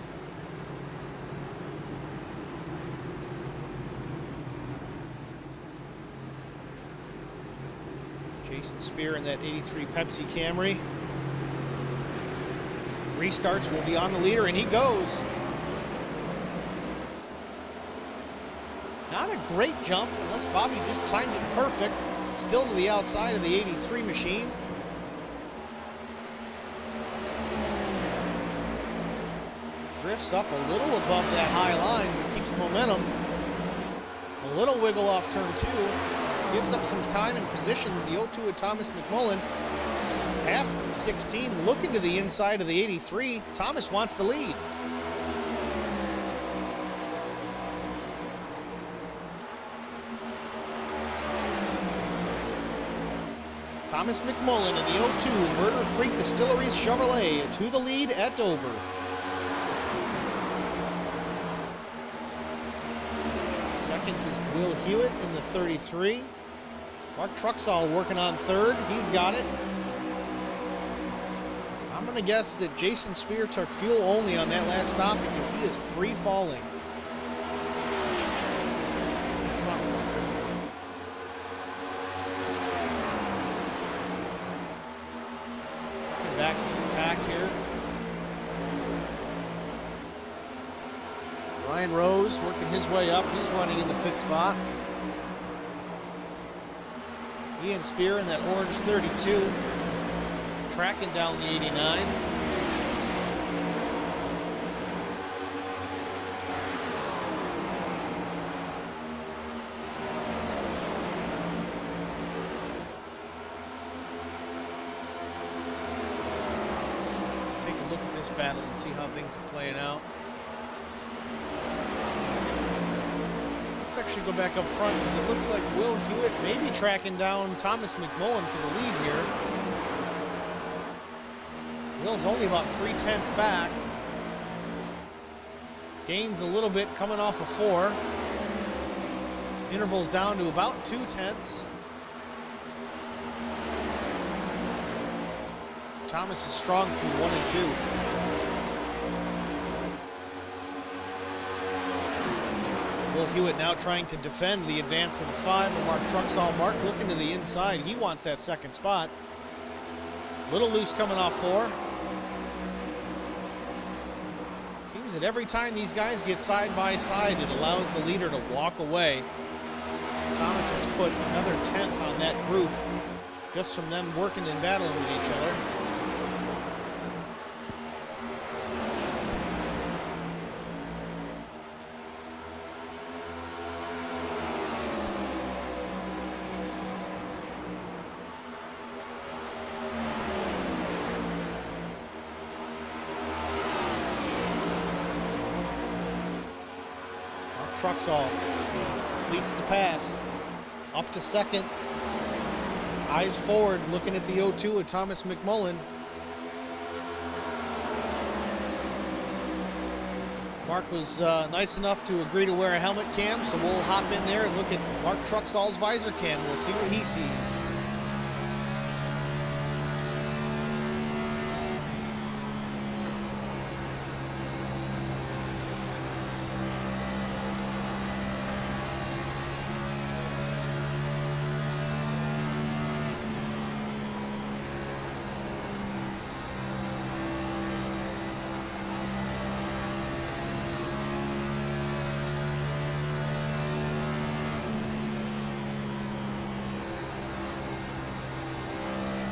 Jason Spear in that 83 Pepsi Camry. Restarts, will be on the leader, and he goes. Not a great jump, unless Bobby just timed it perfect. Still to the outside of the 83 machine. Drifts up a little above that high line, but keeps momentum. A little wiggle off turn 2. Gives up some time and position. The 02 of Thomas McMullen past the 16, looking to the inside of the 83. Thomas wants the lead. Thomas McMullen in the 02 Murder Creek Distilleries Chevrolet to the lead at Dover. Second is Will Hewitt in the 33. Mark Truxall working on third. He's got it. I'm going to guess that Jason Spear took fuel only on that last stop because he is free falling. Back to the pack here. Ryan Rose working his way up. He's running in the 5th spot. Ian Spear in that orange 32, tracking down the 89. Let's take a look at this battle and see how things are playing out. Let's actually go back up front because it looks like Will Hewitt may be tracking down Thomas McMullen for the lead here. Will's only about 3/10 back. Gains a little bit coming off of 4. Intervals down to about 0.2. Thomas is strong through 1 and 2. Will Hewitt now trying to defend the advance of the 5 of Mark Truxall. Mark looking to the inside. He wants that second spot. Little loose coming off 4. Seems that every time these guys get side by side, it allows the leader to walk away. Thomas has put another 10th on that group just from them working and battling with each other. Truxall completes the pass. Up to second. Eyes forward, looking at the 0-2 of Thomas McMullen. Mark was nice enough to agree to wear a helmet cam, so we'll hop in there and look at Mark Truxall's visor cam. We'll see what he sees.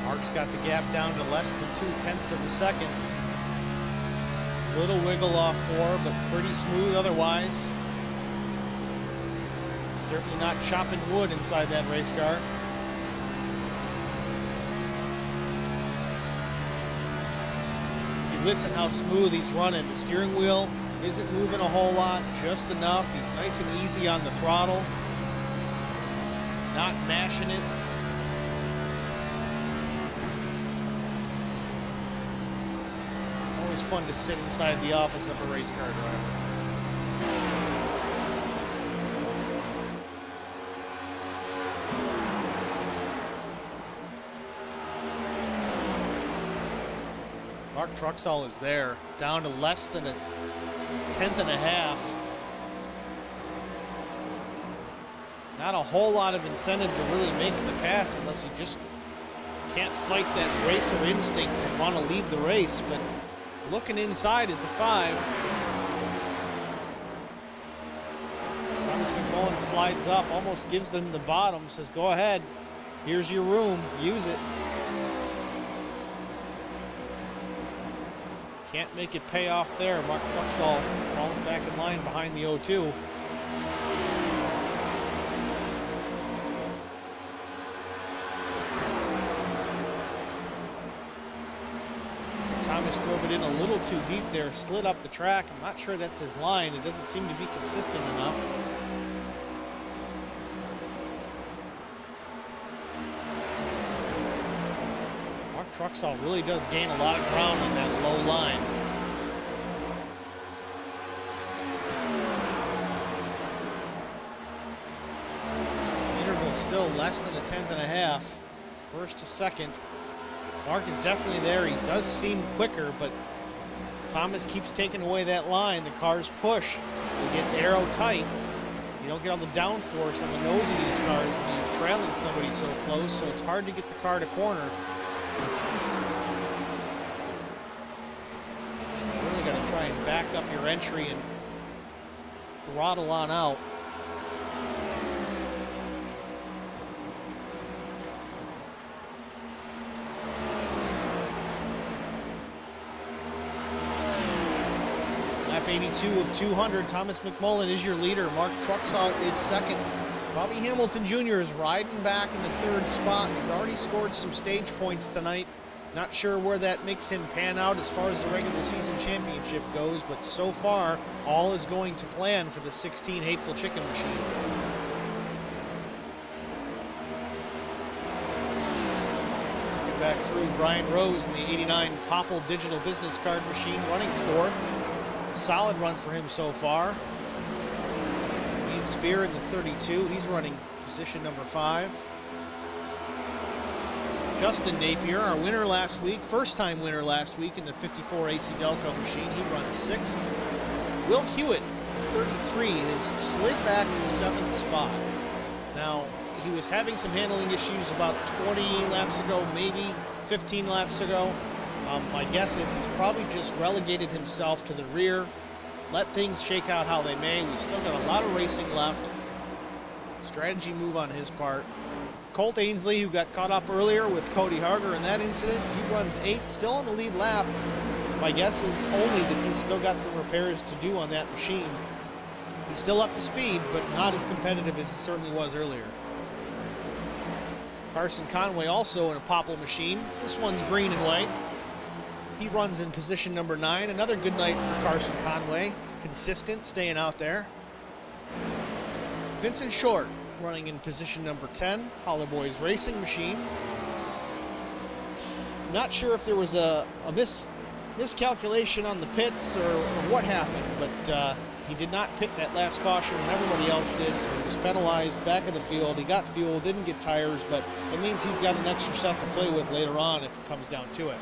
Mark's got the gap down to less than 0.2 of a second. Little wiggle off 4, but pretty smooth otherwise. Certainly not chopping wood inside that race car. If you listen how smooth he's running, the steering wheel isn't moving a whole lot, just enough. He's nice and easy on the throttle, not mashing it. It's fun to sit inside the office of a race car driver. Mark Truxall is there, down to less than 1/10.5. Not a whole lot of incentive to really make the pass unless you just can't fight that racer instinct to want to lead the race, but looking inside is the 5. Thomas McMullen slides up, almost gives them the bottom, says, go ahead, here's your room, use it. Can't make it pay off there. Mark Truxall falls back in line behind the 0-2. Thomas drove it in a little too deep there, slid up the track. I'm not sure that's his line. It doesn't seem to be consistent enough. Mark Truxall really does gain a lot of ground on that low line. Interval still less than 1/10.5. First to second. Mark is definitely there. He does seem quicker, but Thomas keeps taking away that line. The cars push. They get aero tight. You don't get all the downforce on the nose of these cars when you're trailing somebody so close, so it's hard to get the car to corner. You really got to try and back up your entry and throttle on out. Lap 82 of 200. Thomas McMullen is your leader. Mark Truxall is second. Bobby Hamilton Jr. is riding back in the 3rd spot. He's already scored some stage points tonight. Not sure where that makes him pan out as far as the regular season championship goes, but so far, all is going to plan for the 16 Hateful Chicken machine. Get back through Brian Rose in the 89 Popple digital business card machine, running 4th. Solid run for him so far. Jason Spear in the 32. He's running position number 5. Justin Napier, our winner last week, first-time winner last week in the 54 AC Delco machine. He runs 6th. Will Hewitt, 33, has slid back to 7th spot. Now, he was having some handling issues about 20 laps ago, maybe 15 laps ago. My guess is he's probably just relegated himself to the rear. Let things shake out how they may. We've still got a lot of racing left. Strategy move on his part. Colt Ainsley, who got caught up earlier with Cody Harger in that incident, he runs 8th, still on the lead lap. My guess is only that he's still got some repairs to do on that machine. He's still up to speed, but not as competitive as he certainly was earlier. Carson Conway also in a Popple machine. This one's green and white. He runs in position number 9. Another good night for Carson Conway. Consistent, staying out there. Vincent Short running in position number 10. Hollow Boys Racing machine. Not sure if there was a miscalculation on the pits or what happened, but he did not pit that last caution when everybody else did, so he was penalized back of the field. He got fuel, didn't get tires, but it means he's got an extra set to play with later on if it comes down to it.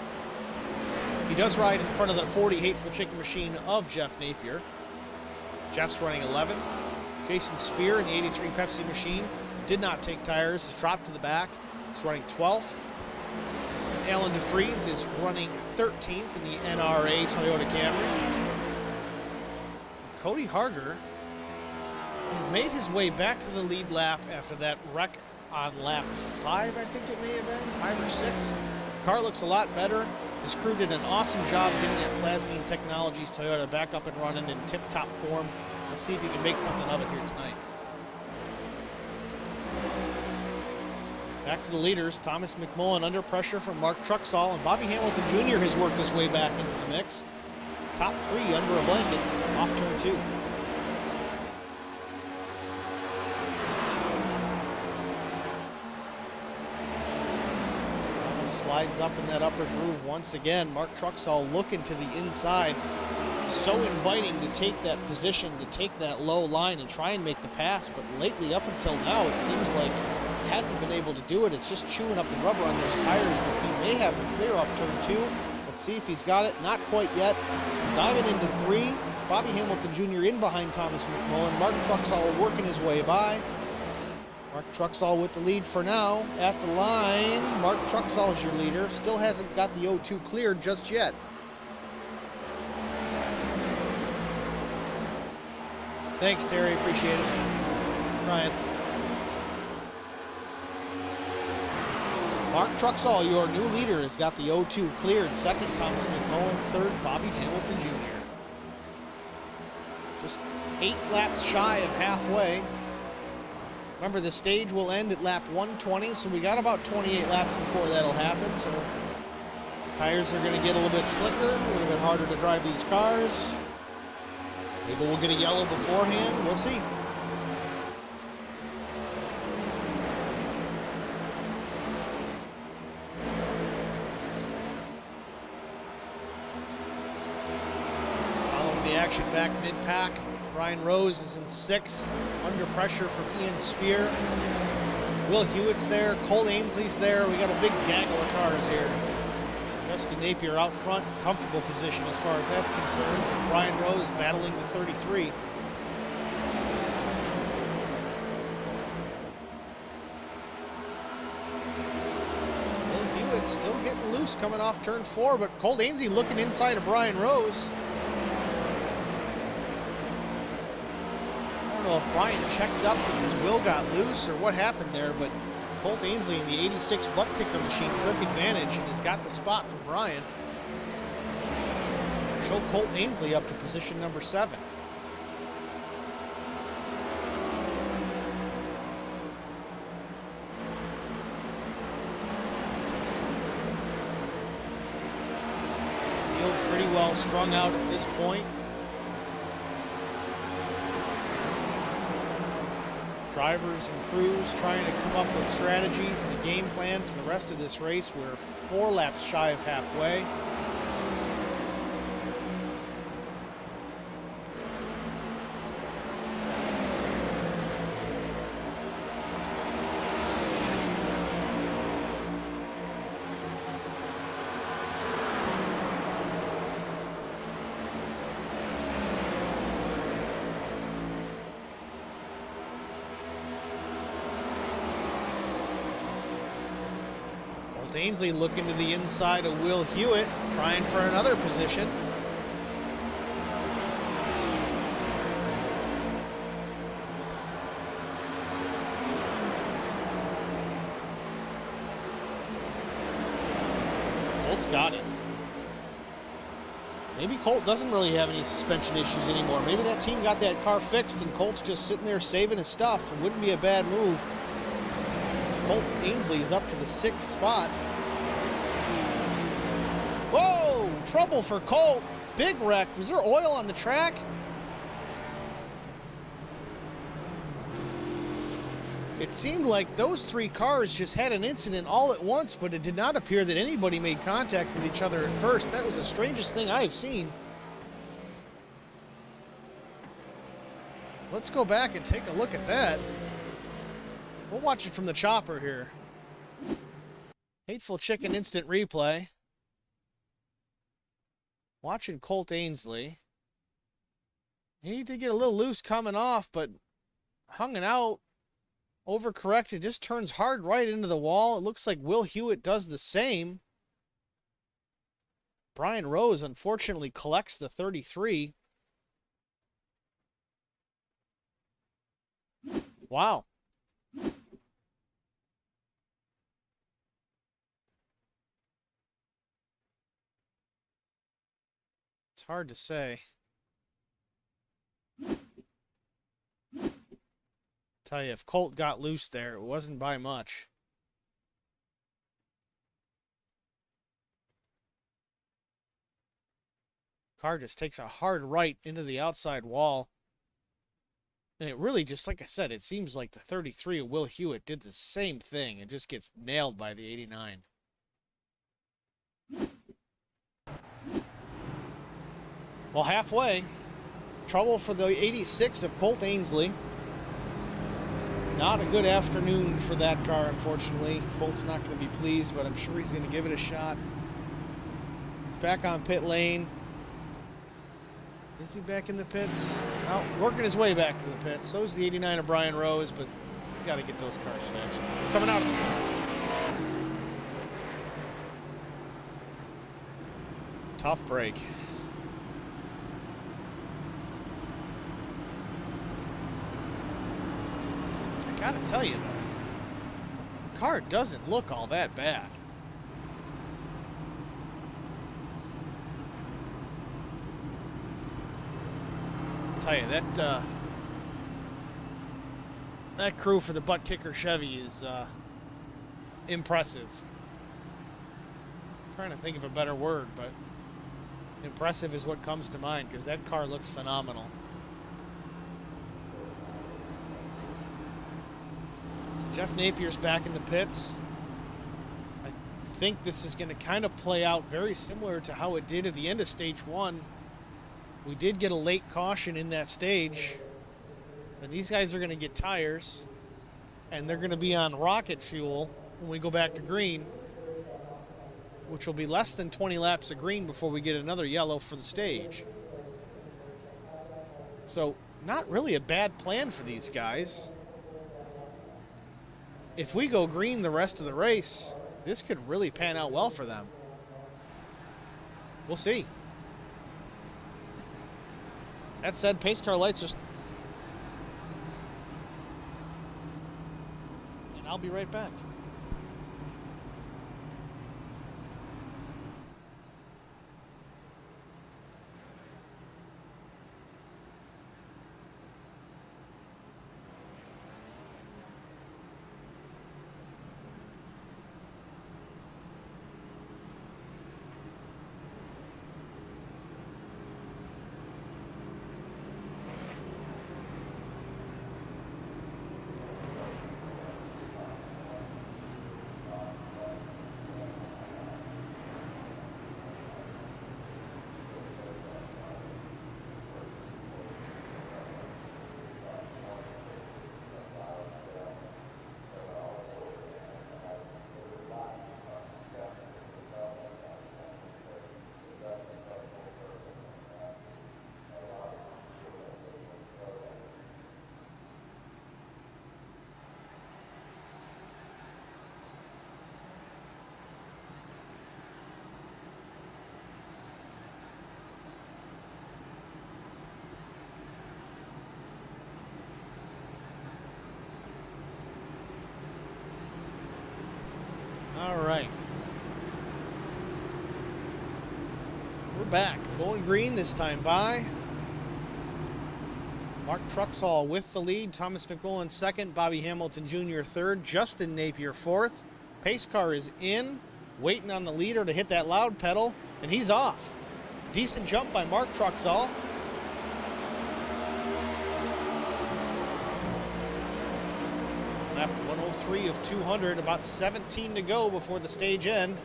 He does ride in front of the 40 Hateful Chicken machine of Jeff Napier. Jeff's running 11th. Jason Spear in the 83 Pepsi machine did not take tires, is dropped to the back. He's running 12th. Alan DeFries is running 13th in the NRA Toyota Camry. Cody Harger has made his way back to the lead lap after that wreck on lap 5, I think it may have been, 5 or 6. Car looks a lot better. His crew did an awesome job getting that Plasmine Technologies Toyota back up and running in tip-top form. Let's see if he can make something of it here tonight. Back to the leaders, Thomas McMullen under pressure from Mark Truxall, and Bobby Hamilton Jr. has worked his way back into the mix. Top 3 under a blanket off turn 2. Slides up in that upper groove once again. Mark Truxall looking to the inside. So inviting to take that position, to take that low line and try and make the pass, but lately up until now it seems like he hasn't been able to do it. It's just chewing up the rubber on those tires, but he may have him clear off turn 2. Let's see if he's got it. Not quite yet. Diving into 3. Bobby Hamilton Jr. in behind Thomas McMullen. Mark Truxall working his way by. Mark Truxall with the lead for now. At the line, Mark Truxall is your leader. Still hasn't got the O2 cleared just yet. Thanks, Terry. Appreciate it. Trying. Mark Truxall, your new leader, has got the O2 cleared. Second, Thomas McMullen. Third, Bobby Hamilton Jr. Just 8 laps shy of halfway. Remember, the stage will end at lap 120, so we got about 28 laps before that'll happen. So these tires are going to get a little bit slicker, a little bit harder to drive these cars. Maybe we'll get a yellow beforehand. We'll see. Following the action back mid-pack. Brian Rose is in 6th, under pressure from Ian Spear. Will Hewitt's there, Cole Ainsley's there. We got a big gaggle of cars here. Justin Napier out front, comfortable position as far as that's concerned. Brian Rose battling the 33. Will Hewitt still getting loose coming off turn 4, but Cole Ainsley looking inside of Brian Rose. I don't know if Brian checked up because Will got loose or what happened there, but Colt Ainsley in the 86 butt kicker machine took advantage and has got the spot for Brian. Show Colt Ainsley up to position number 7. Field pretty well strung out at this point. Drivers and crews trying to come up with strategies and a game plan for the rest of this race. We're 4 laps shy of halfway. Colt Ainsley looking to the inside of Will Hewitt, trying for another position. Colt's got it. Maybe Colt doesn't really have any suspension issues anymore. Maybe that team got that car fixed and Colt's just sitting there saving his stuff. It wouldn't be a bad move. Colt Ainsley is up to the 6th spot. Whoa! Trouble for Colt. Big wreck. Was there oil on the track? It seemed like those 3 cars just had an incident all at once, but it did not appear that anybody made contact with each other at first. That was the strangest thing I've seen. Let's go back and take a look at that. We'll watch it from the chopper here. Hateful Chicken instant replay. Watching Colt Ainsley. He did get a little loose coming off, but hung it out. Overcorrected, just turns hard right into the wall. It looks like Will Hewitt does the same. Brian Rose, unfortunately, collects the 33. Wow. It's hard to say. Tell you, if Colt got loose there, it wasn't by much. Car just takes a hard right into the outside wall. And it really just, like I said, it seems like the 33 of Will Hewitt did the same thing. It just gets nailed by the 89. Well, halfway. Trouble for the 86 of Colt Ainsley. Not a good afternoon for that car, unfortunately. Colt's not going to be pleased, but I'm sure he's going to give it a shot. He's back on pit lane. Is he back in the pits? Oh, working his way back to the pits. So is the 89 of Brian Rose, but you got to get those cars fixed. Coming out of the pits. Tough break. Gotta tell you though, the car doesn't look all that bad. I'll tell you that crew for the butt kicker Chevy is impressive. I'm trying to think of a better word, but impressive is what comes to mind because that car looks phenomenal. Jeff Napier's back in the pits. I think this is going to kind of play out very similar to how it did at the end of stage 1. We did get a late caution in that stage. And these guys are going to get tires. And they're going to be on rocket fuel when we go back to green. Which will be less than 20 laps of green before we get another yellow for the stage. So, not really a bad plan for these guys. If we go green the rest of the race, this could really pan out well for them. We'll see. That said, pace car lights are... And I'll be right back. All right. We're back. Bowling Green this time by. Mark Truxall with the lead. Thomas McMullen second. Bobby Hamilton Jr. third. Justin Napier fourth. Pace car is in. Waiting on the leader to hit that loud pedal. And he's off. Decent jump by Mark Truxall. Lap 103 of 200. About 17 to go before the stage end.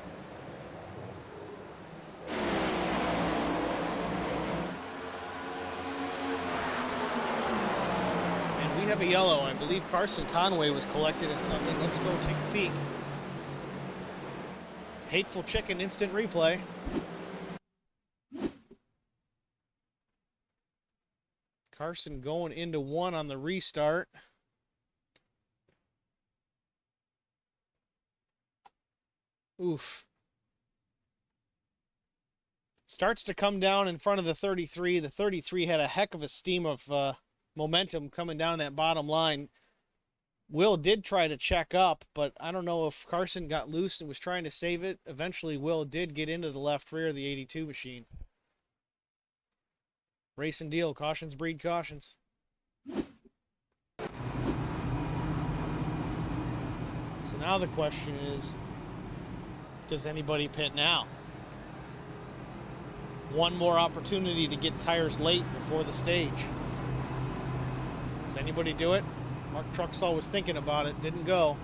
We have a yellow. I believe Carson Conway was collected in something. Let's go take a peek. Hateful Chicken instant replay. Carson going into one on the restart. Oof. Starts to come down in front of the 33. The 33 had a heck of a steam of momentum coming down that bottom line. Will did try to check up, but I don't know if Carson got loose and was trying to save it. Eventually, Will did get into the left rear of the 82 machine. Race and deal. Cautions breed cautions. So now the question is, does anybody pit now? One more opportunity to get tires late before the stage. Does anybody do it? Mark Truxall was thinking about it, didn't go.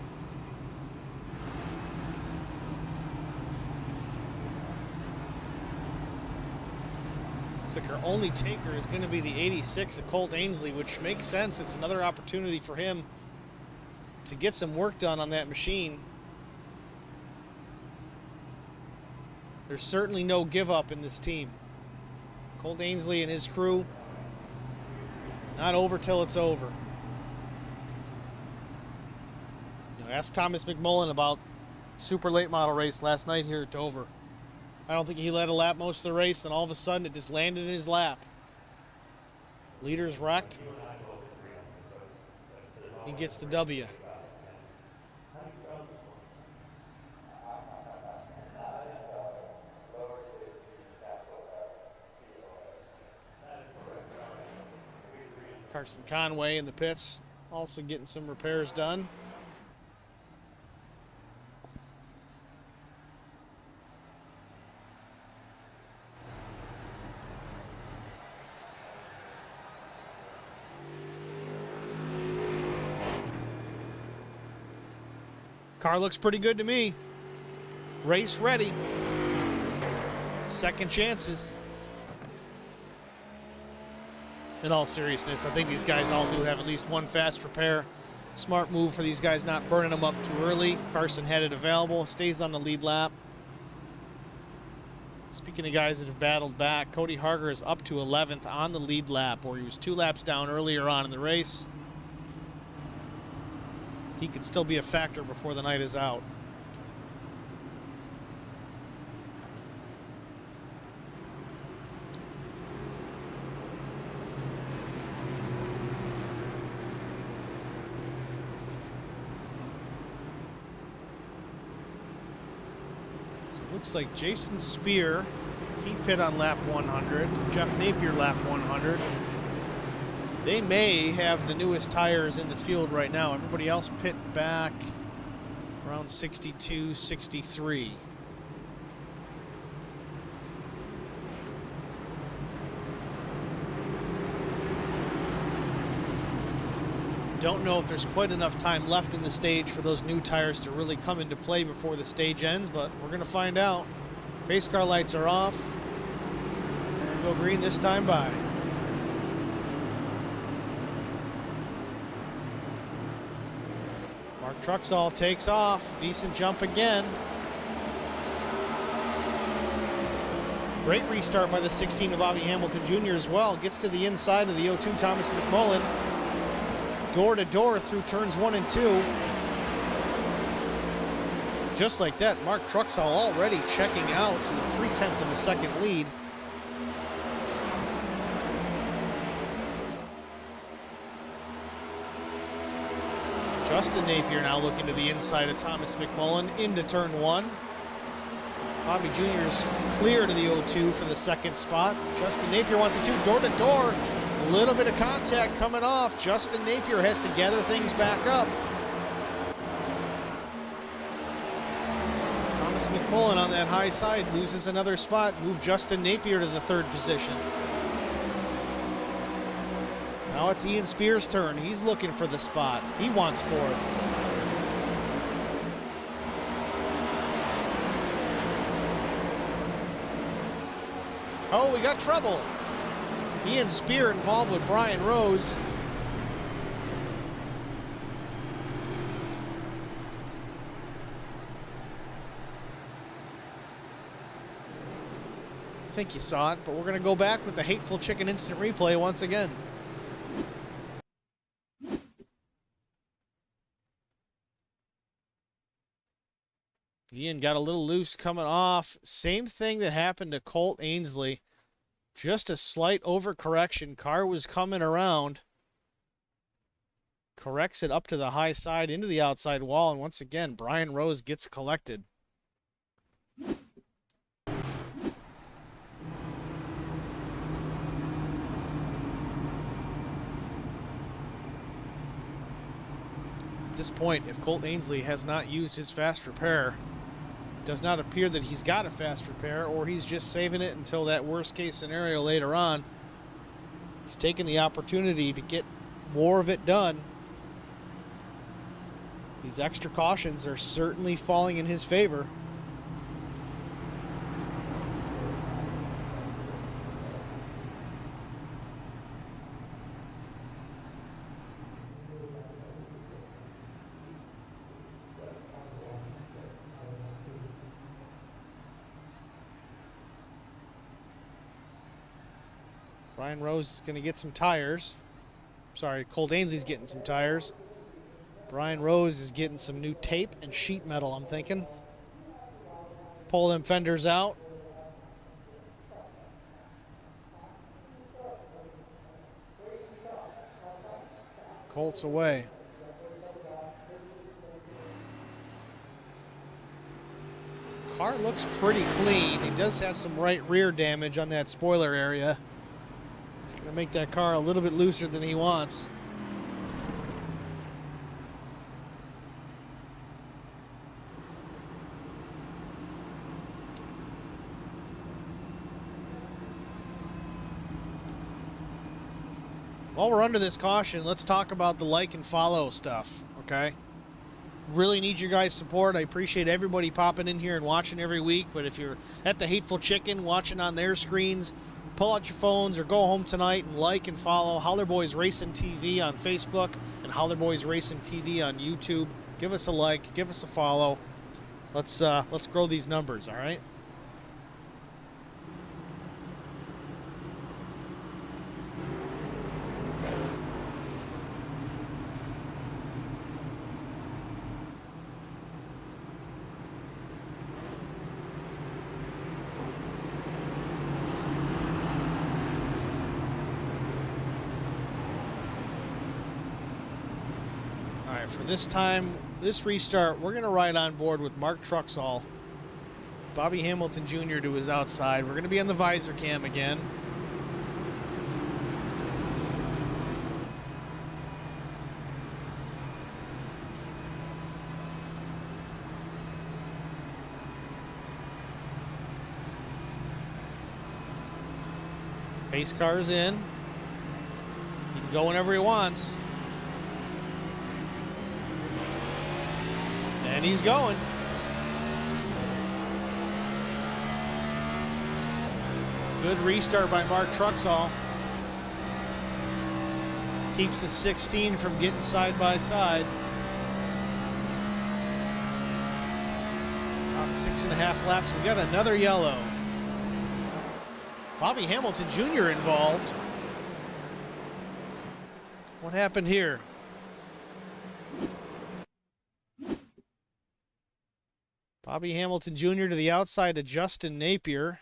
Looks like our only taker is going to be the 86 of Colt Ainsley, which makes sense. It's another opportunity for him to get some work done on that machine. There's certainly no give up in this team. Colt Ainsley and his crew, it's not over till it's over. Ask Thomas McMullen about super late model race last night here at Dover. I don't think he led a lap most of the race, and all of a sudden it just landed in his lap. Leader's wrecked. He gets the W. Carson Conway in the pits, also getting some repairs done. Car looks pretty good to me. Race ready. Second chances. In all seriousness, I think these guys all do have at least one fast repair. Smart move for these guys not burning them up too early. Carson had it available, stays on the lead lap. Speaking of guys that have battled back, Cody Harger is up to 11th on the lead lap, where he was 2 laps down earlier on in the race. He could still be a factor before the night is out. So it looks like Jason Spear, he pit on lap 100. Jeff Napier lap 100. They may have the newest tires in the field right now. Everybody else pit back around 62, 63. Don't know if there's quite enough time left in the stage for those new tires to really come into play before the stage ends, but we're going to find out. Pace car lights are off. And go green this time by. Truxall takes off. Decent jump again. Great restart by the 16 of Bobby Hamilton Jr. as well. Gets to the inside of the 02 Thomas McMullen. Door to door through turns 1 and 2. Just like that, Mark Truxall already checking out to 0.3 of a second lead. Justin Napier now looking to the inside of Thomas McMullen into turn 1. Bobby Jr.'s clear to the 0-2 for the second spot. Justin Napier wants a 2 door to door. A little bit of contact coming off. Justin Napier has to gather things back up. Thomas McMullen on that high side loses another spot. Move Justin Napier to the 3rd position. Now it's Ian Spears' turn. He's looking for the spot. He wants 4th. Oh, we got trouble. Ian Spear involved with Brian Rose. I think you saw it, but we're going to go back with the Hateful Chicken instant replay once again. Ian got a little loose coming off. Same thing that happened to Colt Ainsley. Just a slight overcorrection. Car was coming around. Corrects it up to the high side into the outside wall. And once again, Brian Rose gets collected. At this point, if Colt Ainsley has not used his fast repair, does not appear that he's got a fast repair, or he's just saving it until that worst case scenario later on. He's taking the opportunity to get more of it done. These extra cautions are certainly falling in his favor. Brian Rose is going to get some tires. Sorry, Colt Ainsley's getting some tires. Brian Rose is getting some new tape and sheet metal, I'm thinking. Pull them fenders out. Colt's away. Car looks pretty clean. He does have some right rear damage on that spoiler area. It's going to make that car a little bit looser than he wants. While we're under this caution, let's talk about the like and follow stuff, okay? Really need your guys' support. I appreciate everybody popping in here and watching every week, but if you're at the Hateful Chicken watching on their screens, pull out your phones or go home tonight and like and follow Howler Boys Racing TV on Facebook and Howler Boys Racing TV on YouTube. Give us a like, give us a follow. Let's grow these numbers, all right? For this time, this restart, we're going to ride on board with Mark Truxall, Bobby Hamilton Jr. to his outside. We're going to be on the visor cam again. Pace car's in. He can go whenever he wants. And he's going. Good restart by Mark Truxall. Keeps the 16 from getting side by side. About 6.5 laps. We got another yellow. Bobby Hamilton Jr. involved. What happened here? Bobby Hamilton Jr. to the outside of Justin Napier.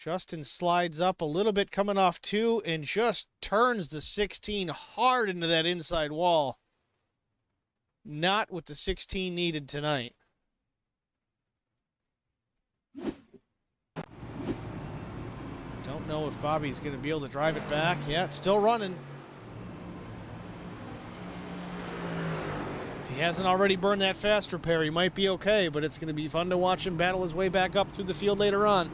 Justin slides up a little bit coming off 2 and just turns the 16 hard into that inside wall. Not what the 16 needed tonight. Don't know if Bobby's going to be able to drive it back. Yeah, it's still running. If he hasn't already burned that fast repair, he might be okay, but it's going to be fun to watch him battle his way back up through the field later on.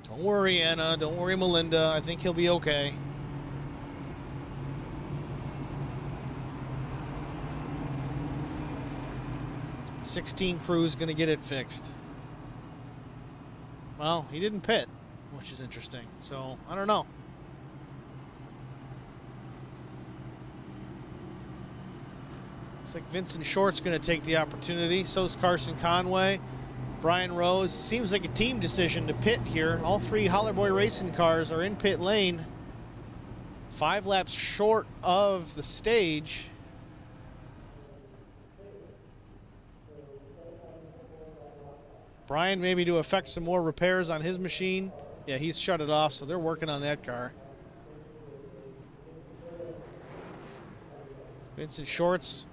Don't worry, Anna. Don't worry, Melinda. I think he'll be okay. '16 crew's going to get it fixed. Well, he didn't pit, which is interesting. So, I don't know. Looks like Vincent Short's going to take the opportunity. So's Carson Conway. Brian Rose. Seems like a team decision to pit here. All 3 Hollerboy Racing cars are in pit lane. 5 laps short of the stage. Brian maybe to effect some more repairs on his machine. Yeah, he's shut it off, so they're working on that car. Vincent Shorts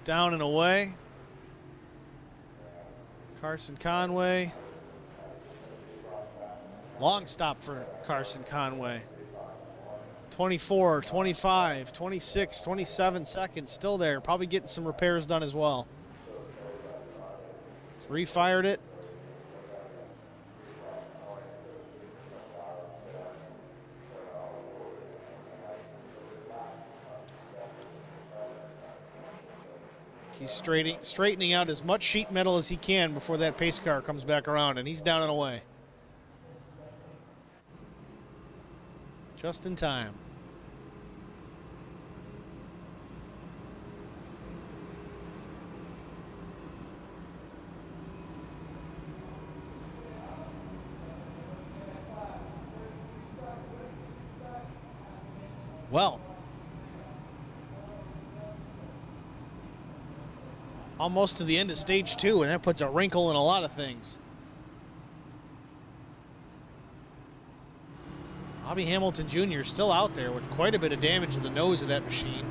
down and away. Carson Conway. Long stop for Carson Conway. 24, 25, 26, 27 seconds. Still there. Probably getting some repairs done as well. Refired it. He's straightening out as much sheet metal as he can before that pace car comes back around, and he's down and away. Just in time. Well, almost to the end of stage 2, and that puts a wrinkle in a lot of things. Bobby Hamilton Jr. is still out there with quite a bit of damage to the nose of that machine.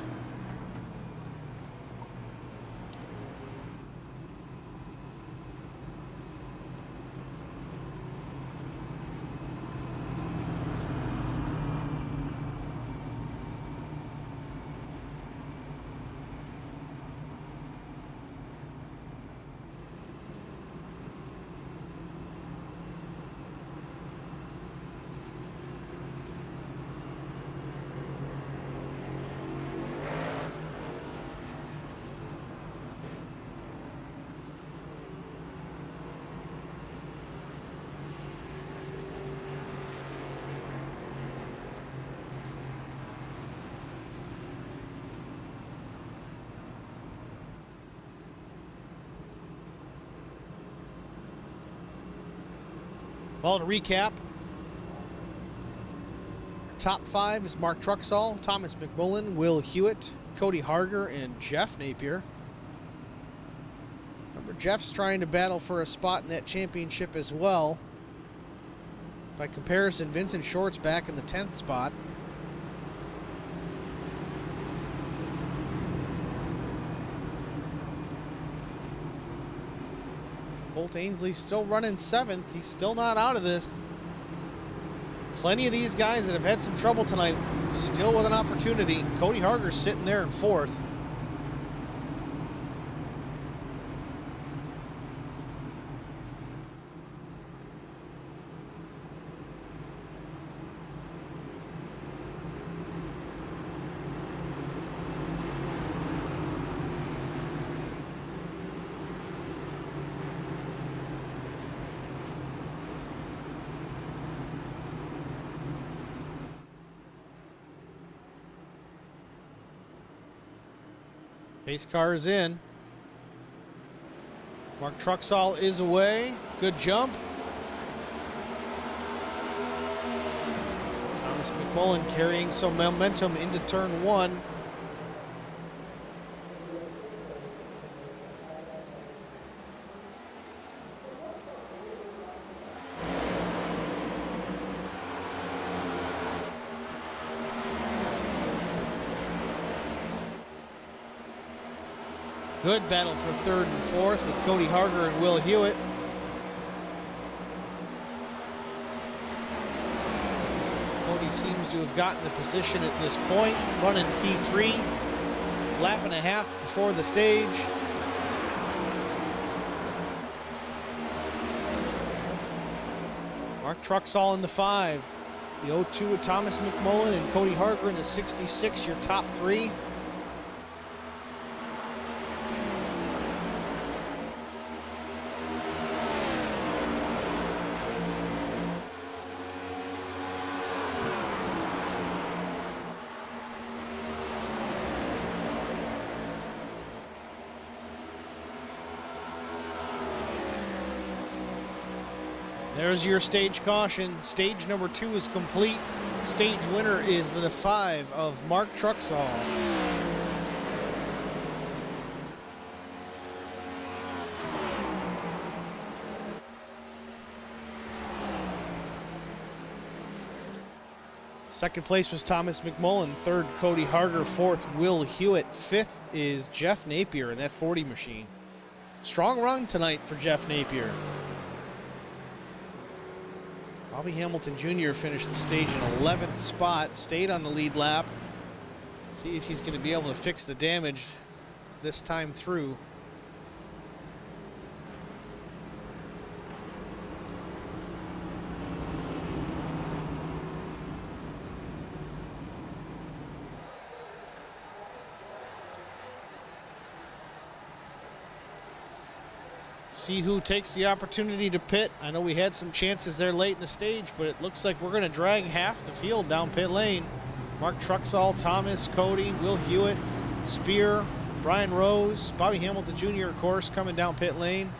Well, to recap, top 5 is Mark Truxall, Thomas McMullen, Will Hewitt, Cody Harger, and Jeff Napier. Remember, Jeff's trying to battle for a spot in that championship as well. By comparison, Vincent Short's back in the 10th spot. Colt Ainsley's still running 7th. He's still not out of this. Plenty of these guys that have had some trouble tonight still with an opportunity. Cody Harger's sitting there in 4th. Pace car is in. Mark Truxall is away. Good jump. Thomas McMullen carrying some momentum into turn 1. Good battle for 3rd and 4th with Cody Harger and Will Hewitt. Cody seems to have gotten the position at this point, running P3, lap and a half before the stage. Mark Truxall in the 5. The 02 with Thomas McMullen and Cody Harger in the 66, your top 3. There's your stage caution. Stage number 2 is complete. Stage winner is the 5 of Mark Truxall. Second place was Thomas McMullen. 3rd, Cody Harger. 4th, Will Hewitt. 5th is Jeff Napier in that 40 machine. Strong run tonight for Jeff Napier. Bobby Hamilton Jr. finished the stage in 11th spot, stayed on the lead lap. See if he's going to be able to fix the damage this time through. See who takes the opportunity to pit. I know we had some chances there late in the stage, but it looks like we're going to drag half the field down pit lane. Mark Truxall, Thomas, Cody, Will Hewitt, Spear, Brian Rose, Bobby Hamilton Jr., of course, coming down pit lane.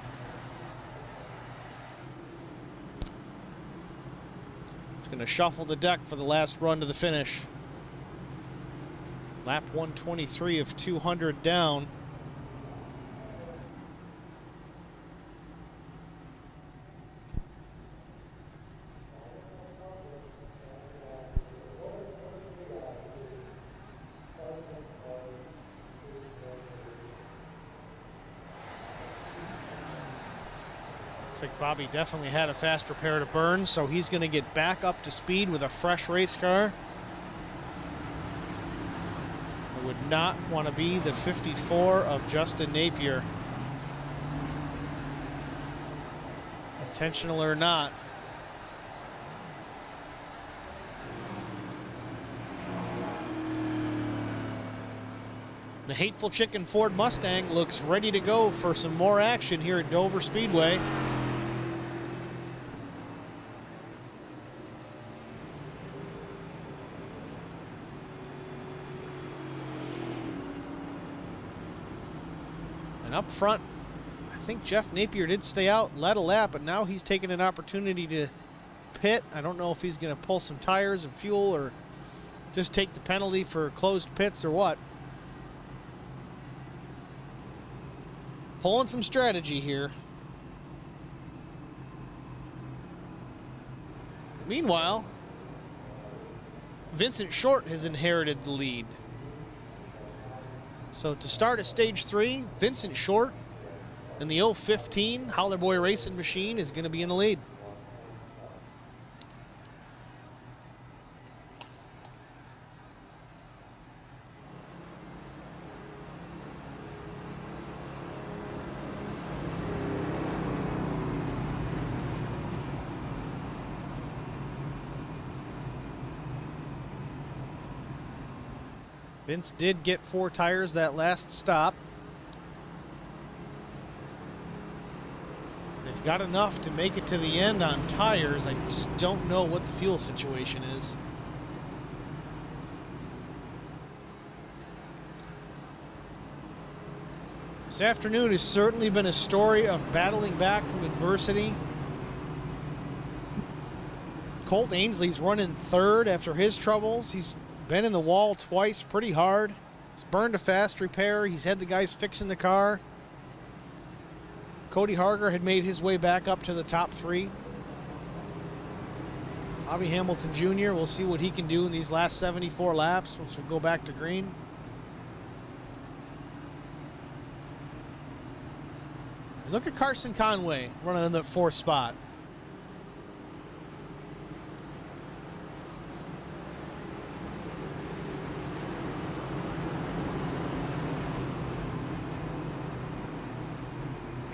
It's going to shuffle the deck for the last run to the finish. Lap 123 of 200 down. Looks like Bobby definitely had a fast repair to burn, so he's going to get back up to speed with a fresh race car. It would not want to be the 54 of Justin Napier. Intentional or not. The Hateful Chicken Ford Mustang looks ready to go for some more action here at Dover Speedway. And up front, I think Jeff Napier did stay out, led a lap, but now he's taking an opportunity to pit. I don't know if he's going to pull some tires and fuel or just take the penalty for closed pits or what. Pulling some strategy here. Meanwhile, Vincent Short has inherited the lead. So to start at stage 3, Vincent Short in the 015 Howler Boy Racing machine is going to be in the lead. Vince did get 4 tires that last stop. They've got enough to make it to the end on tires. I just don't know what the fuel situation is. This afternoon has certainly been a story of battling back from adversity. Colt Ainsley's running third after his troubles. He's been in the wall twice pretty hard. He's burned a fast repair. He's had the guys fixing the car. Cody Harger had made his way back up to the top 3. Bobby Hamilton Jr., we'll see what he can do in these last 74 laps once we go back to green. And look at Carson Conway running in the 4th spot.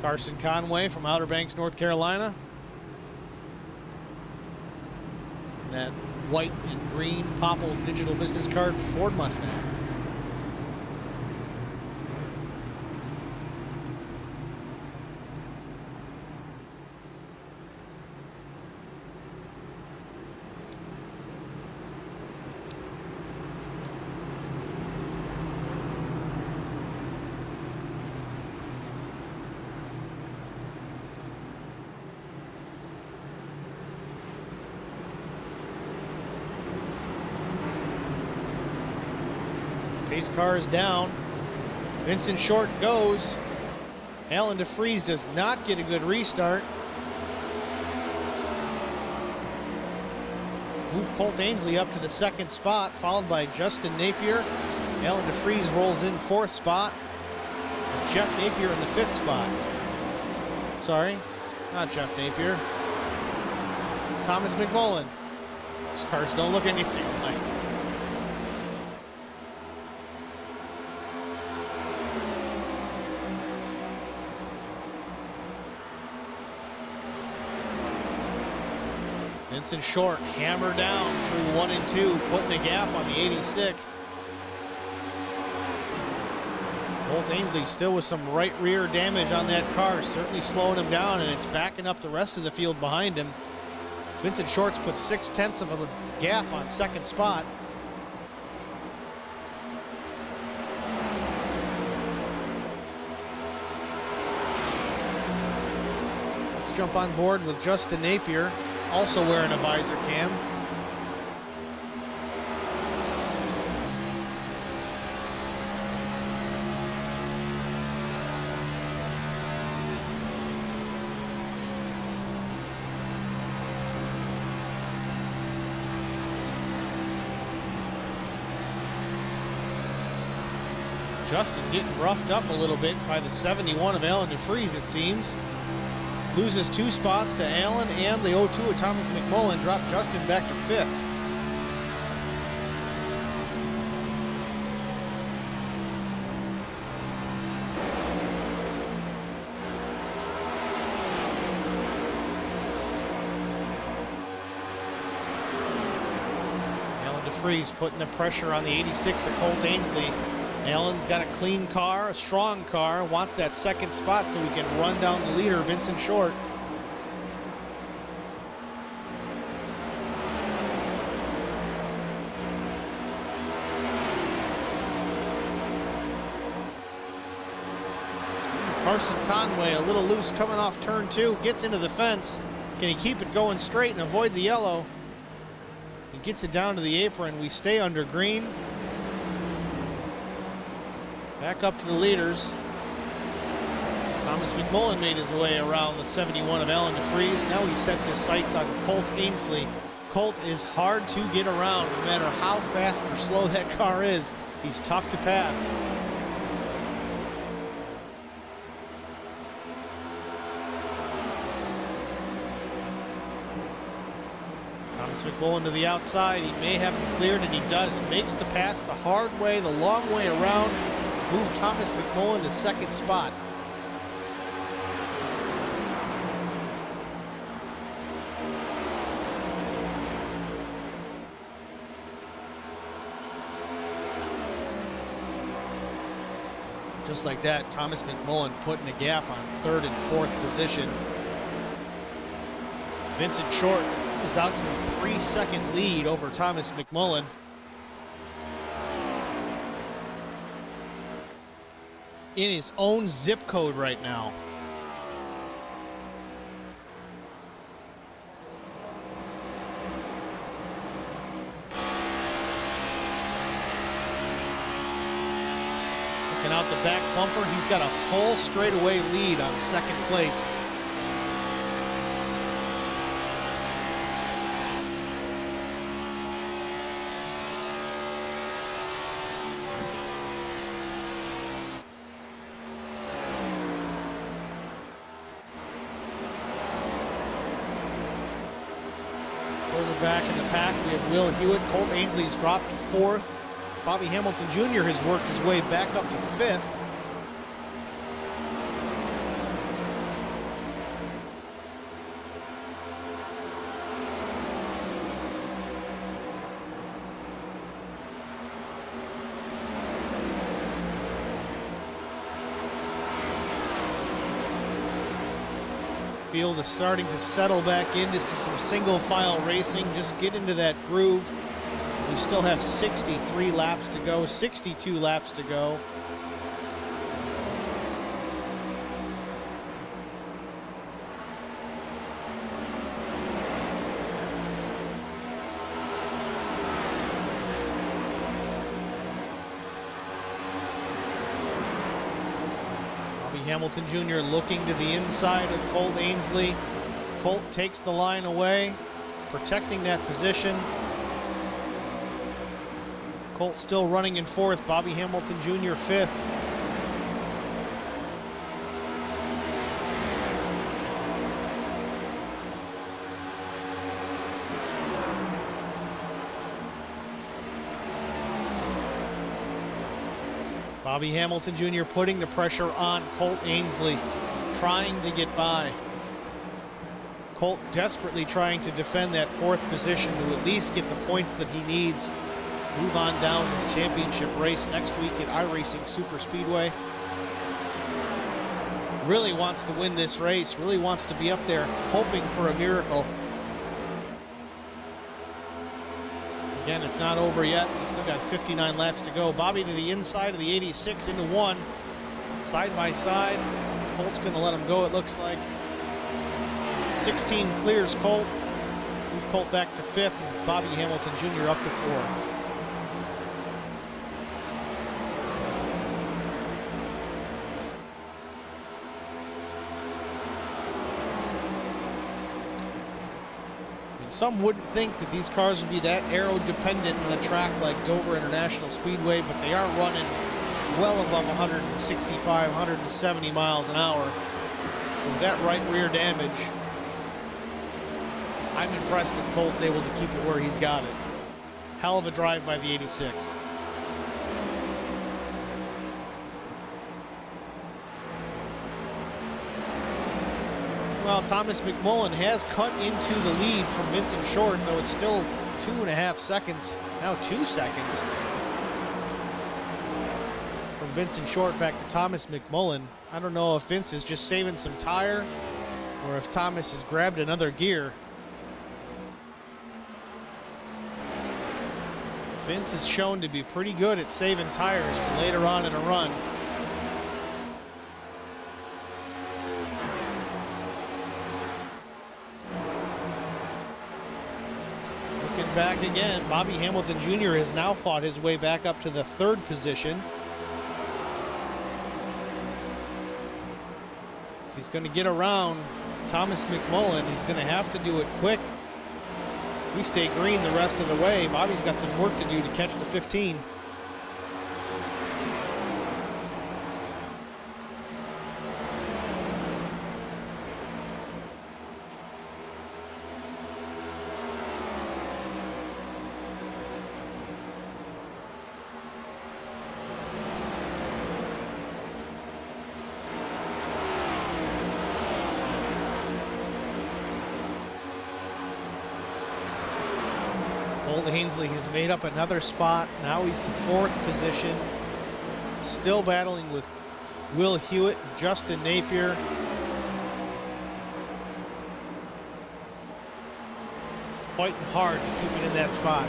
Carson Conway from Outer Banks, North Carolina. That white and green Popple digital business card Ford Mustang. Pace car is down. Vincent Short goes. Alan DeFries does not get a good restart. Move Colt Ainsley up to the 2nd spot, followed by Justin Napier. Alan DeFries rolls in 4th spot. And Jeff Napier in the 5th spot. Sorry, not Jeff Napier. Thomas McMullen. These cars don't look anything alike. Vincent Short hammered down through 1 and 2, putting a gap on the 86. Colt Ainsley still with some right rear damage on that car, certainly slowing him down, and it's backing up the rest of the field behind him. Vincent Short's put 0.6 of a gap on 2nd spot. Let's jump on board with Justin Napier, also wearing a visor cam. Justin getting roughed up a little bit by the 71 of Alan DeFries, it seems. Loses 2 spots to Allen, and the 0-2 of Thomas McMullen dropped Justin back to 5th. Alan DeFries putting the pressure on the 86 of Colt Ainsley. Allen's got a clean car, a strong car, wants that 2nd spot so he can run down the leader, Vincent Short. Carson Conway a little loose coming off turn 2, gets into the fence. Can he keep it going straight and avoid the yellow? He gets it down to the apron. We stay under green. Back up to the leaders. Thomas McMullen made his way around the 71 of Alan DeFries. Now he sets his sights on Colt Ainsley. Colt is hard to get around no matter how fast or slow that car is. He's tough to pass. Thomas McMullen to the outside. He may have him cleared, and he does. Makes the pass the hard way, the long way around. Move Thomas McMullen to 2nd spot. Just like that, Thomas McMullen putting a gap on 3rd and 4th position. Vincent Short is out to a 3-second lead over Thomas McMullen. In his own zip code right now. Working out the back bumper. He's got a full straightaway lead on second place. Further back in the pack, we have Will Hewitt. Colt Ainsley's dropped to fourth. Bobby Hamilton Jr. has worked his way back up to fifth. Field is starting to settle back into some single file racing, just get into that groove. We still have 63 laps to go, 62 laps to go. Bobby Hamilton Jr. looking to the inside of Colt Ainsley. Colt takes the line away, protecting that position. Colt still running in fourth. Bobby Hamilton Jr. fifth. Bobby Hamilton Jr. putting the pressure on Colt Ainsley, trying to get by. Colt desperately trying to defend that fourth position to at least get the points that he needs. Move on down to the championship race next week at iRacing Super Speedway. Really wants to win this race, really wants to be up there hoping for a miracle. Again, it's not over yet. We've still got 59 laps to go. Bobby to the inside of the 86 into one. Side by side. Colt's going to let him go, it looks like. 16 clears Colt. Move Colt back to fifth. And Bobby Hamilton Jr. up to fourth. Some wouldn't think that these cars would be that aero-dependent on a track like Dover International Speedway, but they are running well above 165, 170 miles an hour. So with that right rear damage, I'm impressed that Colt's able to keep it where he's got it. Hell of a drive by the 86. Well, Thomas McMullen has cut into the lead from Vincent Short, though it's still 2.5 seconds, now 2 seconds. From Vincent Short back to Thomas McMullen. I don't know if Vince is just saving some tire or if Thomas has grabbed another gear. Vince is shown to be pretty good at saving tires for later on in a run. Back again. Bobby Hamilton Jr. has now fought his way back up to the third position. If he's going to get around Thomas McMullen, he's going to have to do it quick. If we stay green the rest of the way, Bobby's got some work to do to catch the 15. Colt Ainsley has made up another spot. Now he's to fourth position. Still battling with Will Hewitt and Justin Napier. Fighting hard to keep it in that spot.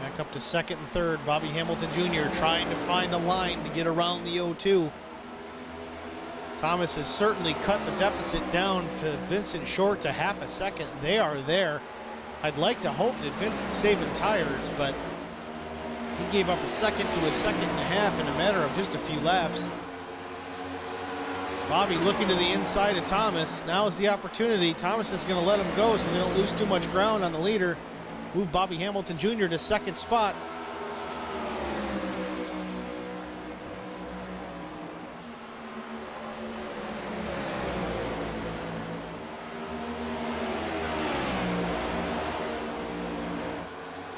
Back up to second and third. Bobby Hamilton Jr. trying to find a line to get around the 0-2. Thomas has certainly cut the deficit down to Vincent Short to half a second. They are there. I'd like to hope that Vince is saving tires, but he gave up a second to a second and a half in a matter of just a few laps. Bobby looking to the inside of Thomas. Now is the opportunity. Thomas is going to let him go so they don't lose too much ground on the leader. Move Bobby Hamilton Jr. to second spot.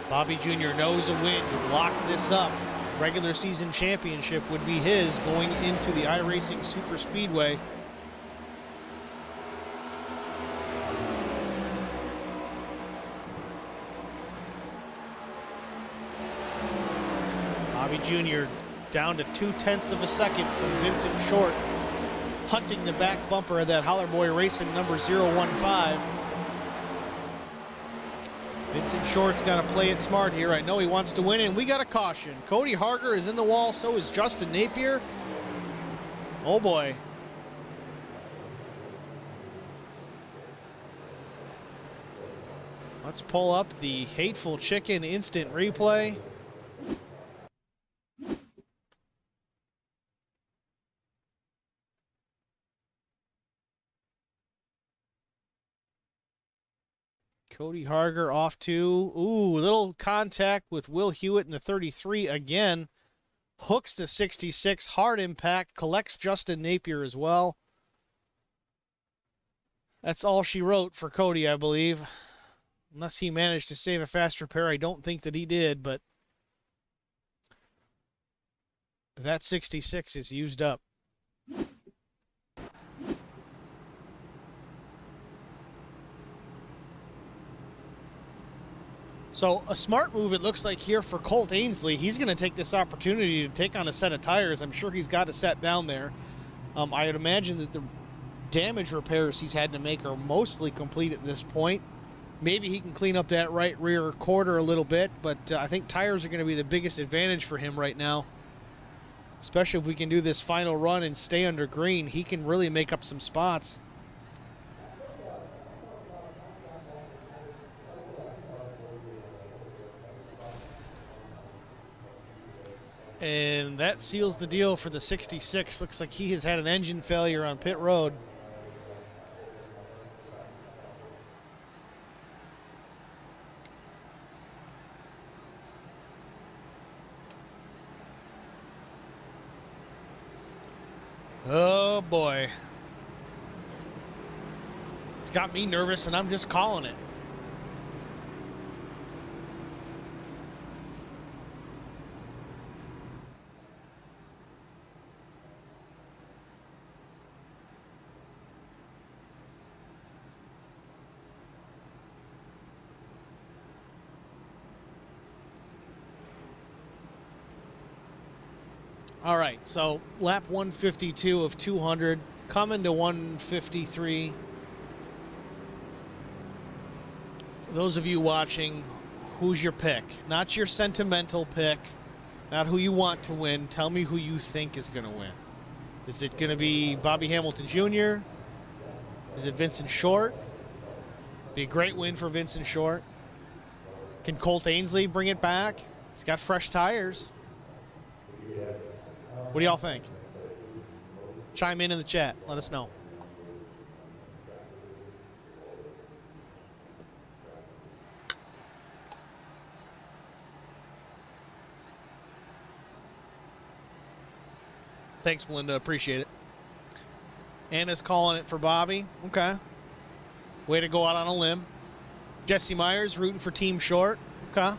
Bobby Jr. knows a win would lock this up. Regular season championship would be his going into the iRacing Super Speedway. Bobby Jr. down to 0.2 of a second from Vincent Short, hunting the back bumper of that Holler Boy Racing number 015. Vincent Short's got to play it smart here. I know he wants to win, and we got a caution. Cody Harger is in the wall, so is Justin Napier. Oh boy. Let's pull up the Hateful Chicken instant replay. Cody Harger off to, little contact with Will Hewitt in the 33 again. Hooks to 66, hard impact, collects Justin Napier as well. That's all she wrote for Cody, I believe. Unless he managed to save a fast repair, I don't think that he did, but that 66 is used up. So a smart move, it looks like, here for Colt Ainsley. He's going to take this opportunity to take on a set of tires. I'm sure he's got a set down there. I would imagine that the damage repairs he's had to make are mostly complete at this point. Maybe he can clean up that right rear quarter a little bit, but I think tires are going to be the biggest advantage for him right now. Especially if we can do this final run and stay under green, he can really make up some spots. And that seals the deal for the 66. Looks like he has had an engine failure on pit road. Oh boy. It's got me nervous, and I'm just calling it. All right, so lap 152 of 200, coming to 153. Those of you watching, who's your pick? Not your sentimental pick, not who you want to win. Tell me who you think is going to win. Is it going to be Bobby Hamilton Jr.? Is it Vincent Short? Be a great win for Vincent Short. Can Colt Ainsley bring it back? He's got fresh tires. What do y'all think? Chime in the chat. Let us know. Thanks, Melinda. Appreciate it. Anna's calling it for Bobby. Okay. Way to go out on a limb. Jesse Myers rooting for Team Short. Okay.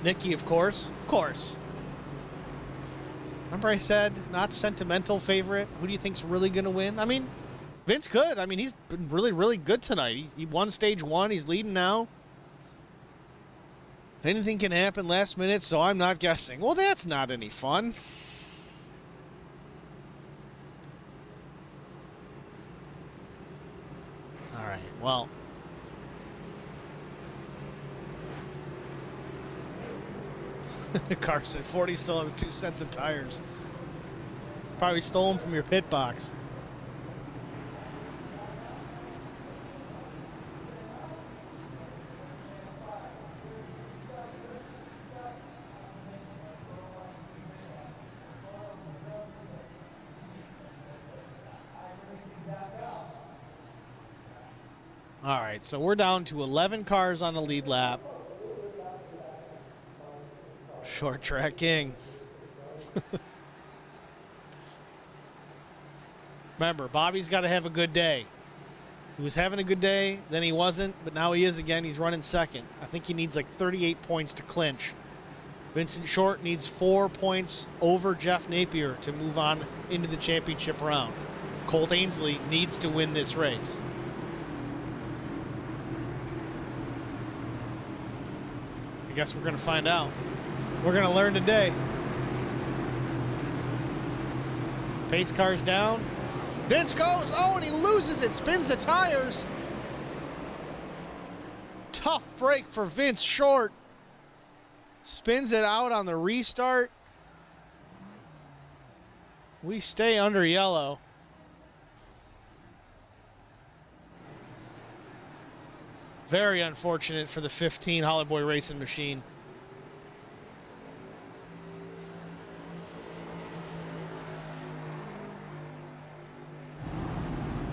Nikki, of course. Of course. Remember I said not sentimental favorite? Who do you think's really going to win? I mean, Vince could. I mean, he's been really, really good tonight. He won stage one. He's leading now. Anything can happen last minute, so I'm not guessing. Well, that's not any fun. All right, well. Carson, 40 still has 2 sets of tires. Probably stole them from your pit box. All right, so we're down to 11 cars on the lead lap. Short track king. Remember, Bobby's got to have a good day. He was having a good day, then he wasn't, but now he is again. He's running second. I think he needs like 38 points to clinch. Vincent Short needs 4 points over Jeff Napier to move on into the championship round. Colt Ainsley needs to win this race. I guess we're going to find out. We're going to learn today. Pace car's down. Vince goes. Oh, and he loses it. Spins the tires. Tough break for Vince Short. Spins it out on the restart. We stay under yellow. Very unfortunate for the 15 Holly Boy Racing machine.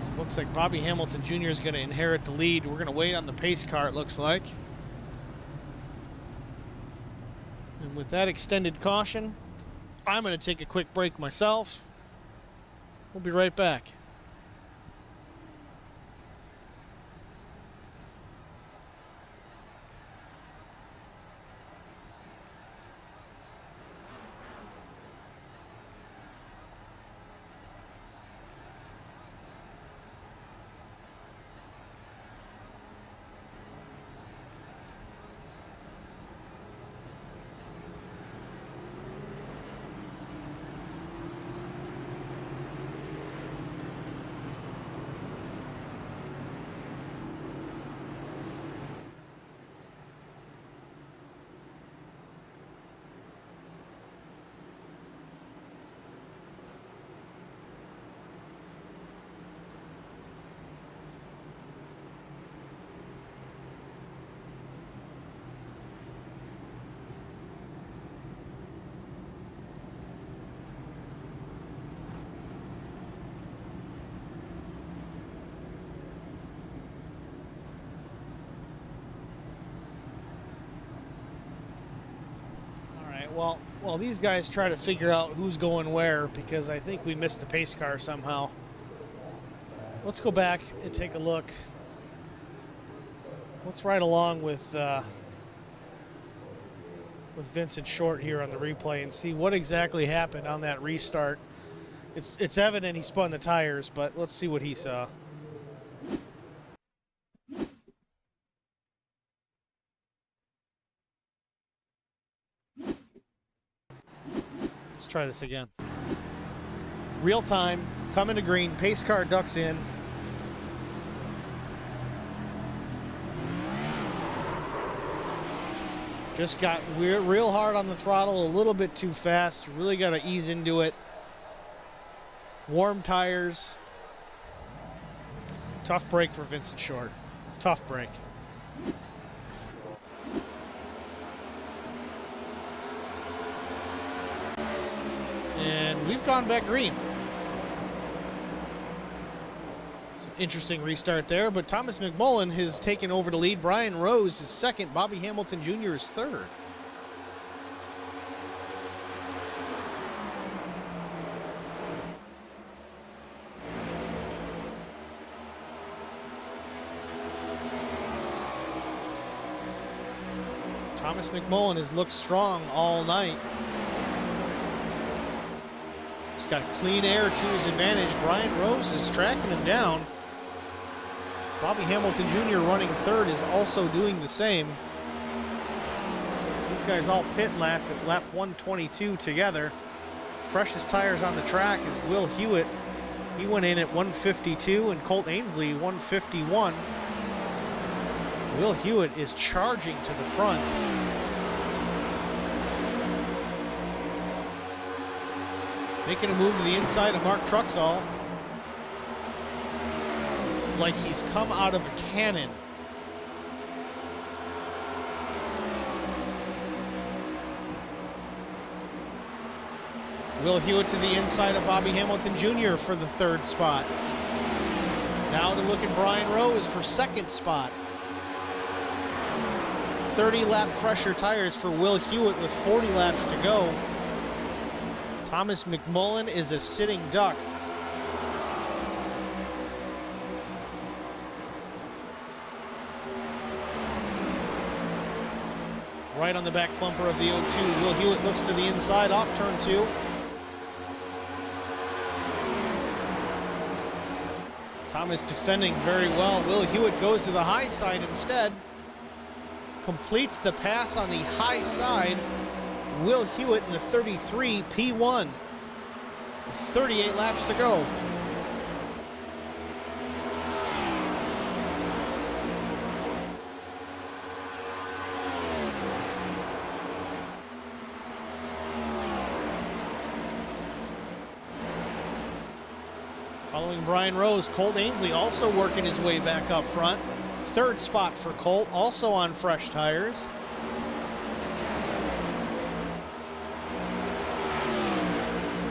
So it looks like Bobby Hamilton Jr. is going to inherit the lead. We're going to wait on the pace car, it looks like. And with that extended caution, I'm going to take a quick break myself. We'll be right back. Well, these guys try to figure out who's going where because I think we missed the pace car somehow. Let's go back and take a look. Let's ride along with Vincent Short here on the replay and see what exactly happened on that restart. It's evident he spun the tires, but let's see what he saw. Let's try this again. Real time, coming to green, pace car ducks in. Just got real hard on the throttle, a little bit too fast. Really got to ease into it. Warm tires. Tough break for Vincent Short. Tough break. And we've gone back green. Some interesting restart there, but Thomas McMullen has taken over the lead. Brian Rose is second. Bobby Hamilton Jr. is third. Thomas McMullen has looked strong all night. He's got clean air to his advantage. Brian Rose is tracking him down. Bobby Hamilton Jr. running third is also doing the same. These guys all pit last at lap 122 together. Freshest tires on the track is Will Hewitt. He went in at 152 and Colt Ainsley 151. Will Hewitt is charging to the front. Making a move to the inside of Mark Truxall. Like he's come out of a cannon. Will Hewitt to the inside of Bobby Hamilton Jr. for the third spot. Now to look at Brian Rose for second spot. 30-lap fresher tires for Will Hewitt with 40 laps to go. Thomas McMullen is a sitting duck. Right on the back bumper of the 0-2. Will Hewitt looks to the inside off turn 2. Thomas defending very well. Will Hewitt goes to the high side instead. Completes the pass on the high side. Will Hewitt in the 33 P1. 38 laps to go. Following Brian Rose, Colt Ainsley also working his way back up front. Third spot for Colt, also on fresh tires.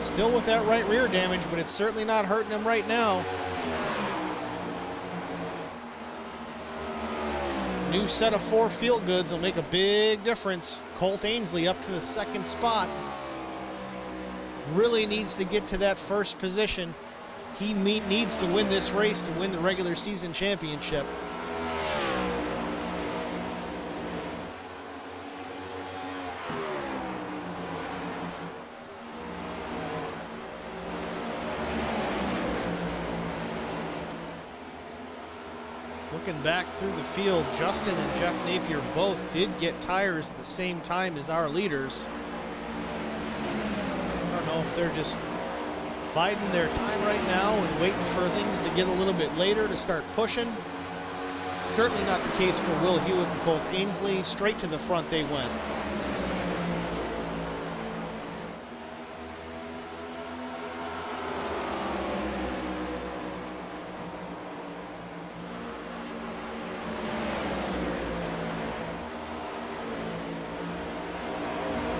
Still with that right rear damage, but it's certainly not hurting him right now. New set of 4 field goods will make a big difference. Colt Ainsley up to the second spot. Really needs to get to that first position. He needs to win this race to win the regular season championship. Looking back through the field, Justin and Jeff Napier both did get tires at the same time as our leaders. I don't know if they're just biding their time right now and waiting for things to get a little bit later to start pushing. Certainly not the case for Will Hewitt and Colt Ainsley. Straight to the front they went.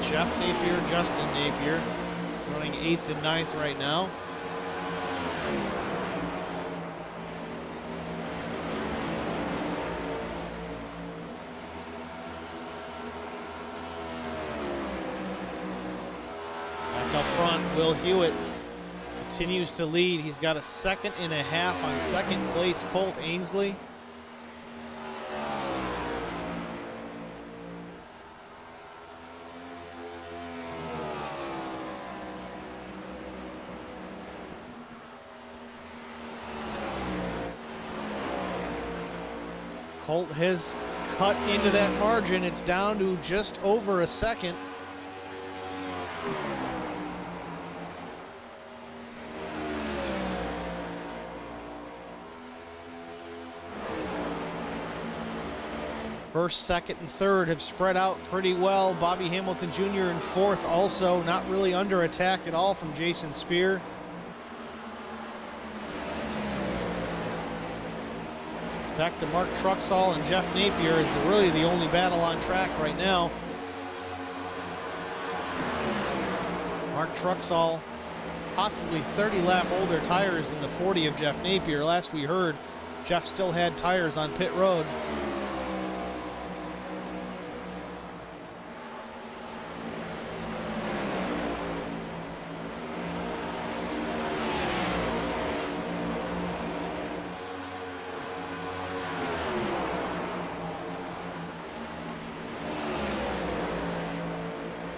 Jeff Napier, Justin Napier, running 8th and 9th right now. Back up front, Will Hewitt continues to lead. He's got a 2.5 seconds on second place, Colt Ainsley. Colt has cut into that margin. It's down to just over a second. First, second, and third have spread out pretty well. Bobby Hamilton Jr. in fourth also, not really under attack at all from Jason Spear. Back to Mark Truxall and Jeff Napier is really the only battle on track right now. Mark Truxall, possibly 30-lap older tires than the 40 of Jeff Napier. Last we heard, Jeff still had tires on pit road.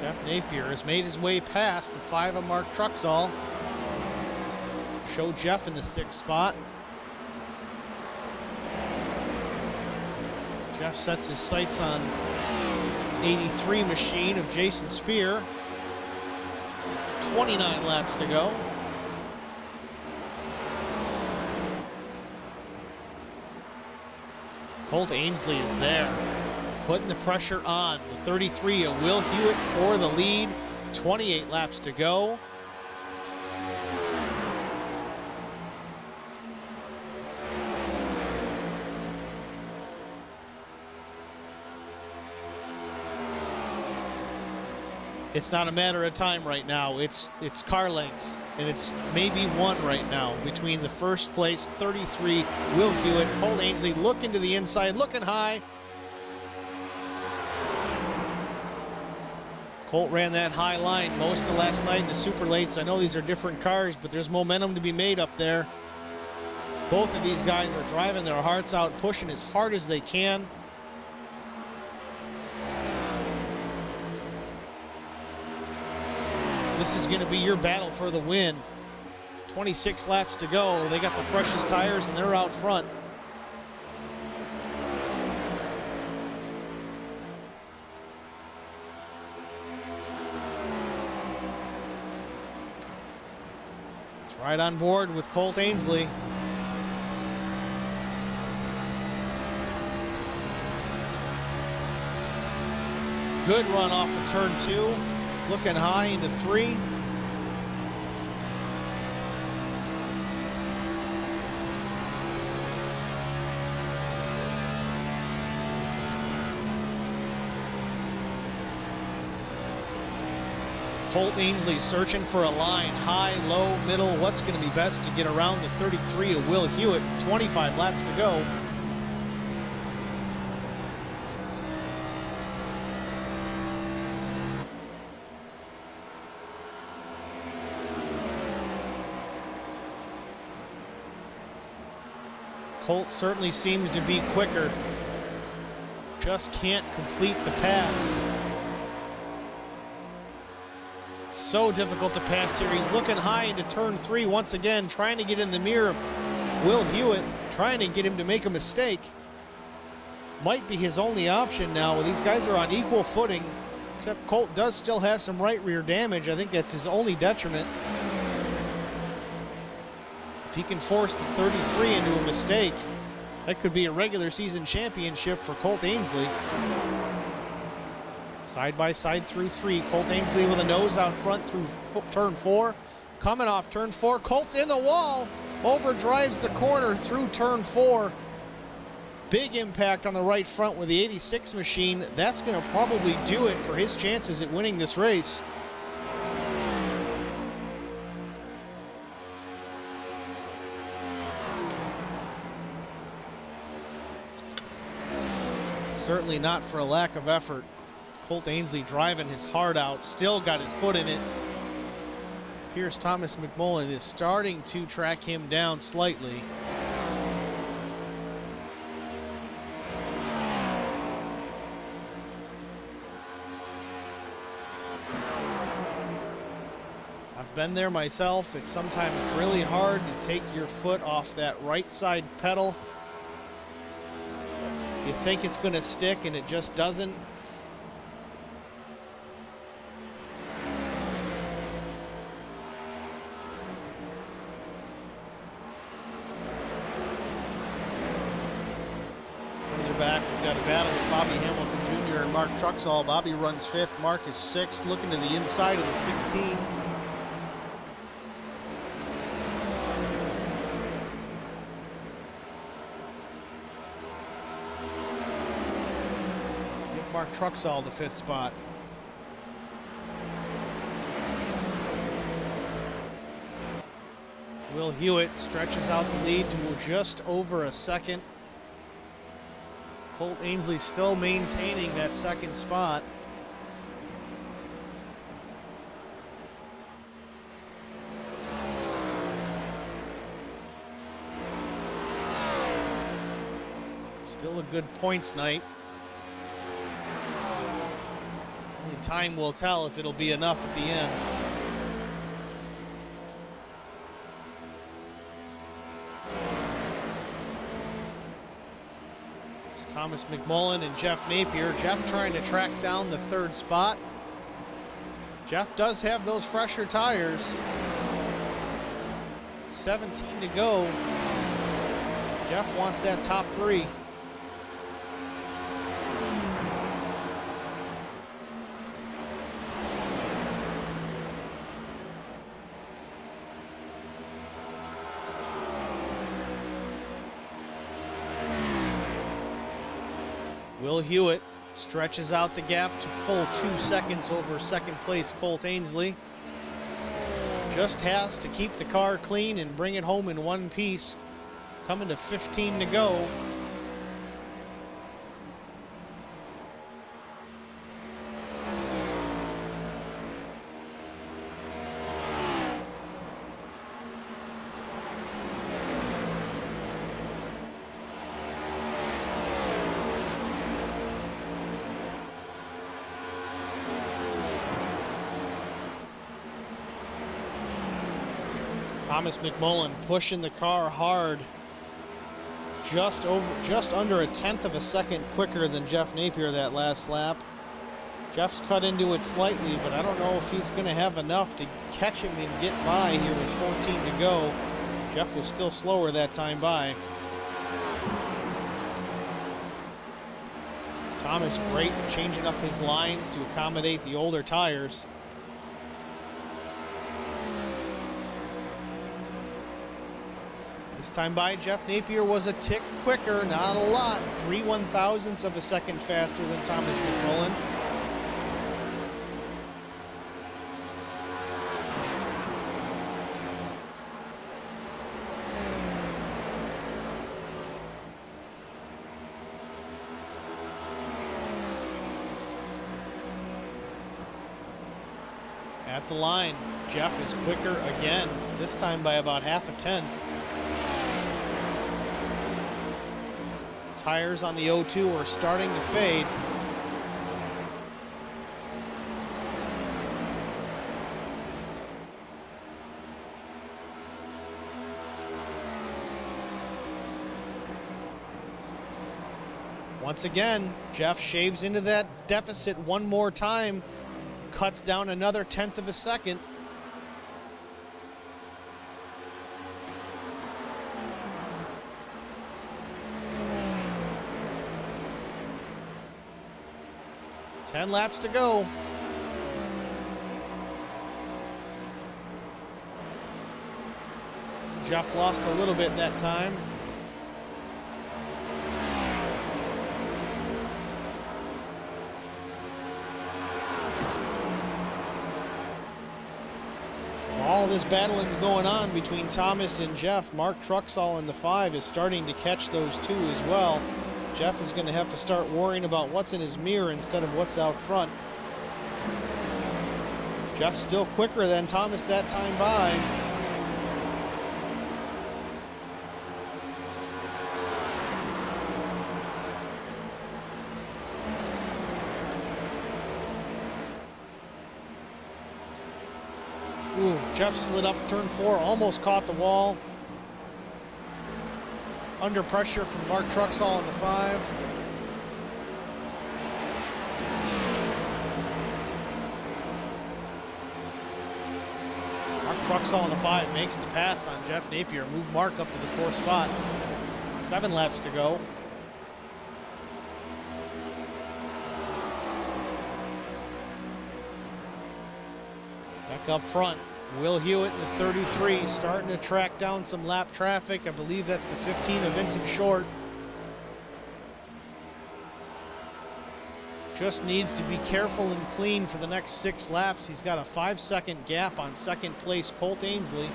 Jeff Napier has made his way past the 5 of Mark Truxall. Show Jeff in the 6th spot. Jeff sets his sights on 83 machine of Jason Spear. 29 laps to go. Colt Ainsley is there, putting the pressure on. The 33 of Will Hewitt for the lead. 28 laps to go. It's not a matter of time right now. It's car lengths, and it's maybe one right now between the first place 33 Will Hewitt, Colt Ainsley looking to the inside, looking high. Colt ran that high line most of last night in the super lates. I know these are different cars, but there's momentum to be made up there. Both of these guys are driving their hearts out, pushing as hard as they can. This is going to be your battle for the win. 26 laps to go. They got the freshest tires, and they're out front. It's right on board with Colt Ainsley. Good run off of turn 2. Looking high into 3. Colt Ainsley searching for a line, high, low, middle. What's going to be best to get around the 33 of Will Hewitt? 25 laps to go. Colt certainly seems to be quicker. Just can't complete the pass. So difficult to pass here. He's looking high into turn 3 once again, trying to get in the mirror of Will Hewitt, trying to get him to make a mistake. Might be his only option now. These guys are on equal footing, except Colt does still have some right rear damage. I think that's his only detriment. If he can force the 33 into a mistake, that could be a regular season championship for Colt Ainsley. Side by side through 3. Colt Ainsley with a nose out front through turn 4. Coming off turn 4. Colt's in the wall. Overdrives the corner through turn 4. Big impact on the right front with the 86 machine. That's going to probably do it for his chances at winning this race. Certainly not for a lack of effort. Colt Ainsley driving his heart out, still got his foot in it. Pierce Thomas McMullen is starting to track him down slightly. I've been there myself. It's sometimes really hard to take your foot off that right side pedal. You think it's going to stick and it just doesn't. Further back, we've got a battle with Bobby Hamilton Jr. and Mark Truxall. Bobby runs 5th, Mark is 6th, looking to the inside of the 16. Mark Truxall the 5th spot. Will Hewitt stretches out the lead to just over a second. Colt Ainsley still maintaining that 2nd spot. Still a good points night. Only time will tell if it'll be enough at the end. It's Thomas McMullen and Jeff Napier. Jeff trying to track down the 3rd spot. Jeff does have those fresher tires. 17 to go. Jeff wants that top 3. Will Hewitt Stretches out the gap to full 2 seconds over second place Colt Ainsley. Just has to keep the car clean and bring it home in one piece. Coming to 15 to go. Thomas McMullen pushing the car hard. Just under a tenth of a second quicker than Jeff Napier that last lap. Jeff's cut into it slightly, but I don't know if he's going to have enough to catch him and get by here with 14 to go. Jeff was still slower that time by. Thomas great changing up his lines to accommodate the older tires. This time by Jeff Napier was a tick quicker, not a lot. 3/1000ths of a second faster than Thomas McMullen. At the line, Jeff is quicker again, this time by about half a tenth. Tires on the O2 are starting to fade. Once again, Jeff shaves into that deficit one more time, cuts down another tenth of a second. Ten laps to go. Jeff lost a little bit that time. All this battling's going on between Thomas and Jeff. Mark Truxall in the 5 is starting to catch those two as well. Jeff is going to have to start worrying about what's in his mirror instead of what's out front. Jeff's still quicker than Thomas that time by. Ooh, Jeff slid up turn 4, almost caught the wall. Under pressure from Mark Truxall in the 5. Mark Truxall in the 5 makes the pass on Jeff Napier. Move Mark up to the 4th spot. 7 laps to go. Back up front. Will Hewitt in the 33, starting to track down some lap traffic. I believe that's the 15 of Vincent Short. Just needs to be careful and clean for the next 6 laps. He's got a 5-second gap on second place Colt Ainsley.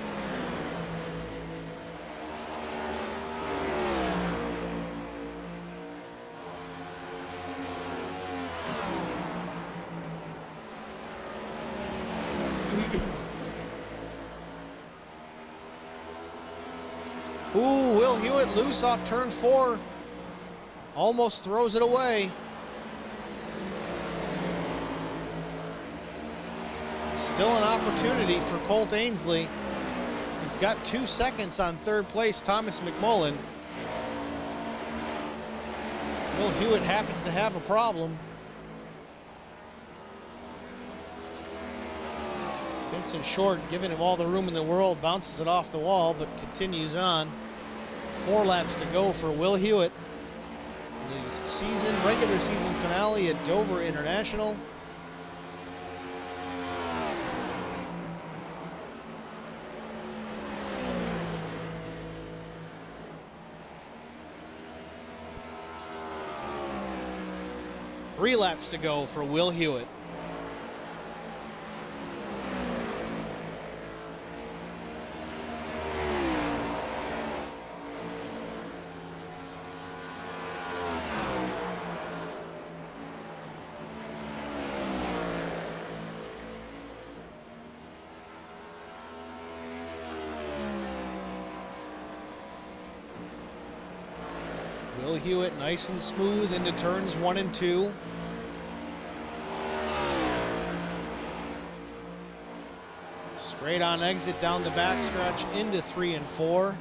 Ooh, Will Hewitt loose off turn 4. Almost throws it away. Still an opportunity for Colt Ainsley. He's got 2 seconds on third place Thomas McMullen. Will Hewitt happens to have a problem. Vincent Short, giving him all the room in the world, bounces it off the wall, but continues on. 4 laps to go for Will Hewitt. The regular season finale at Dover International. 3 laps to go for Will Hewitt. Will Hewitt nice and smooth into turns 1 and 2. Straight on exit down the backstretch into 3 and 4.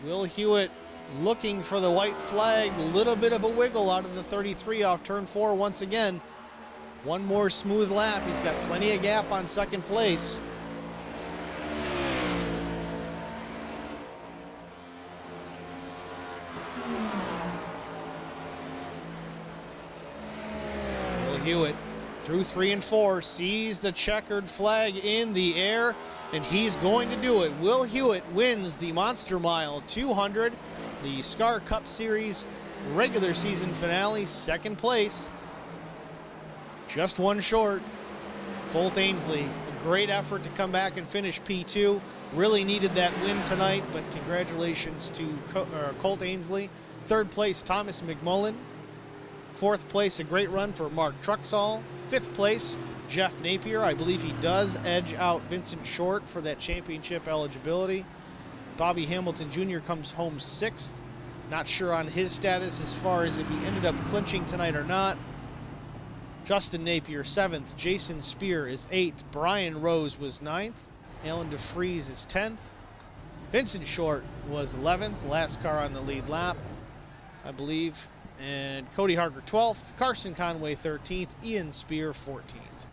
Will Hewitt looking for the white flag. A little bit of a wiggle out of the 33 off turn 4 once again. One more smooth lap. He's got plenty of gap on second place. Hewitt through 3 and 4, sees the checkered flag in the air, and he's going to do it. Will Hewitt wins the Monster Mile 200, the SCAR Cup Series regular season finale, second place. Just one short. Colt Ainsley, a great effort to come back and finish P2. Really needed that win tonight, but congratulations to Colt Ainsley. Third place, Thomas McMullen. Fourth place, a great run for Mark Truxall. Fifth place, Jeff Napier. I believe he does edge out Vincent Short for that championship eligibility. Bobby Hamilton Jr. comes home 6th. Not sure on his status as far as if he ended up clinching tonight or not. Justin Napier 7th. Jason Spear is 8th. Brian Rose was 9th. Alan DeFries is 10th. Vincent Short was 11th. Last car on the lead lap, I believe. And Cody Harker 12th, Carson Conway 13th, Ian Spear 14th.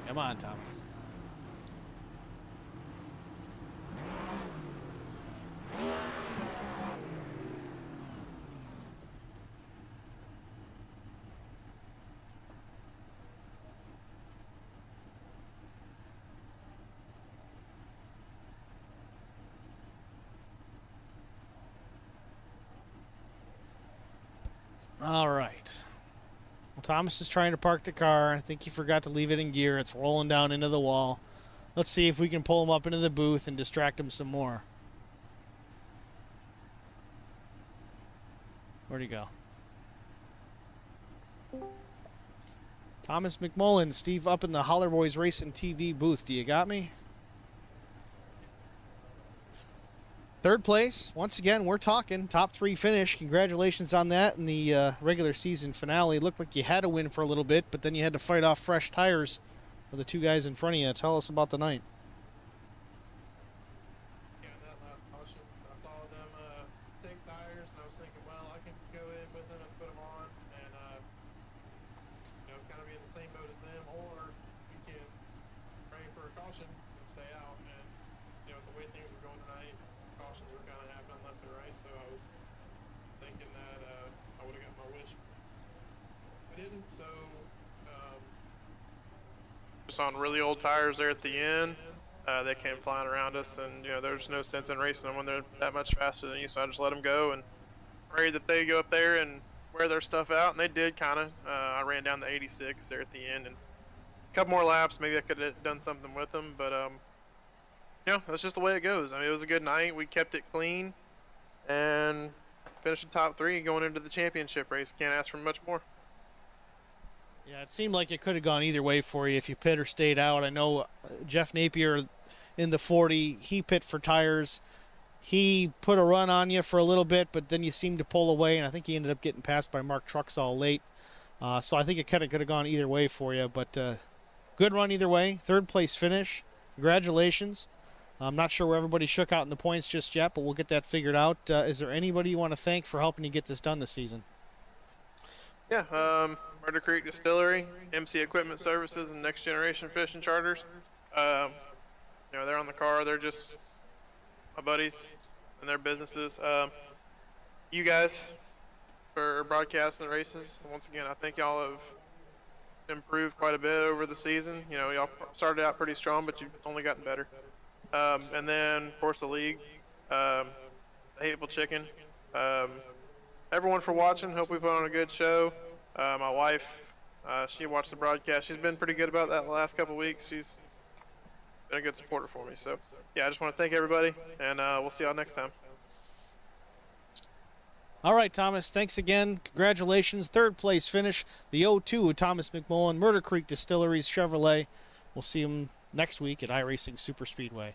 Come on, Thomas. All right. Well, Thomas is trying to park the car. I think he forgot to leave it in gear. It's rolling down into the wall. Let's see if we can pull him up into the booth and distract him some more. Where'd he go? Thomas McMullen, Steve up in the Holler Boys Racing TV booth. Do you got me? Third place, once again, we're talking top 3 finish. Congratulations on that in the regular season finale. Looked like you had to win for a little bit, but then you had to fight off fresh tires for the 2 guys in front of you. Tell us about the night. Yeah, that last caution, I saw them take tires, and I was thinking, well, I can go in with them and put them on, and kind of be in the same boat as them, or you can pray for a caution and stay out. And the way things were going tonight, cautions were kind of happening left and right, so I was thinking that I would have got my wish. I didn't, so just on really old tires there at the end. They came flying around us, and there's no sense in racing them when they're that much faster than you. So I just let them go and prayed that they go up there and wear their stuff out, and they did kind of. I ran down the 86 there at the end, and a couple more laps, maybe I could have done something with them, but that's just the way it goes. I mean, it was a good night. We kept it clean and finished in top 3 going into the championship race. Can't ask for much more. Yeah, it seemed like it could have gone either way for you if you pit or stayed out. I know Jeff Napier in the 40, he pit for tires. He put a run on you for a little bit, but then you seemed to pull away, and I think he ended up getting passed by Mark Truxall late. So I think it kind of could have gone either way for you, but good run either way. Third place finish. Congratulations. I'm not sure where everybody shook out in the points just yet, but we'll get that figured out. Is there anybody you want to thank for helping you get this done this season? Yeah, Murder Creek Distillery, MC Equipment Services, and Next Generation Fishing Charters. They're on the car. They're just my buddies and their businesses. You guys for broadcasting the races. Once again, I think y'all have improved quite a bit over the season. You know, y'all started out pretty strong, but you've only gotten better. And then, of course, the league, the Hateful Chicken. Everyone for watching. Hope we put on a good show. My wife, she watched the broadcast. She's been pretty good about that the last couple weeks. She's been a good supporter for me. So, yeah, I just want to thank everybody, and we'll see y'all next time. All right, Thomas, thanks again. Congratulations. Third place finish. The 0-2 with Thomas McMullen, Murder Creek Distilleries Chevrolet. We'll see him next week at iRacing Superspeedway.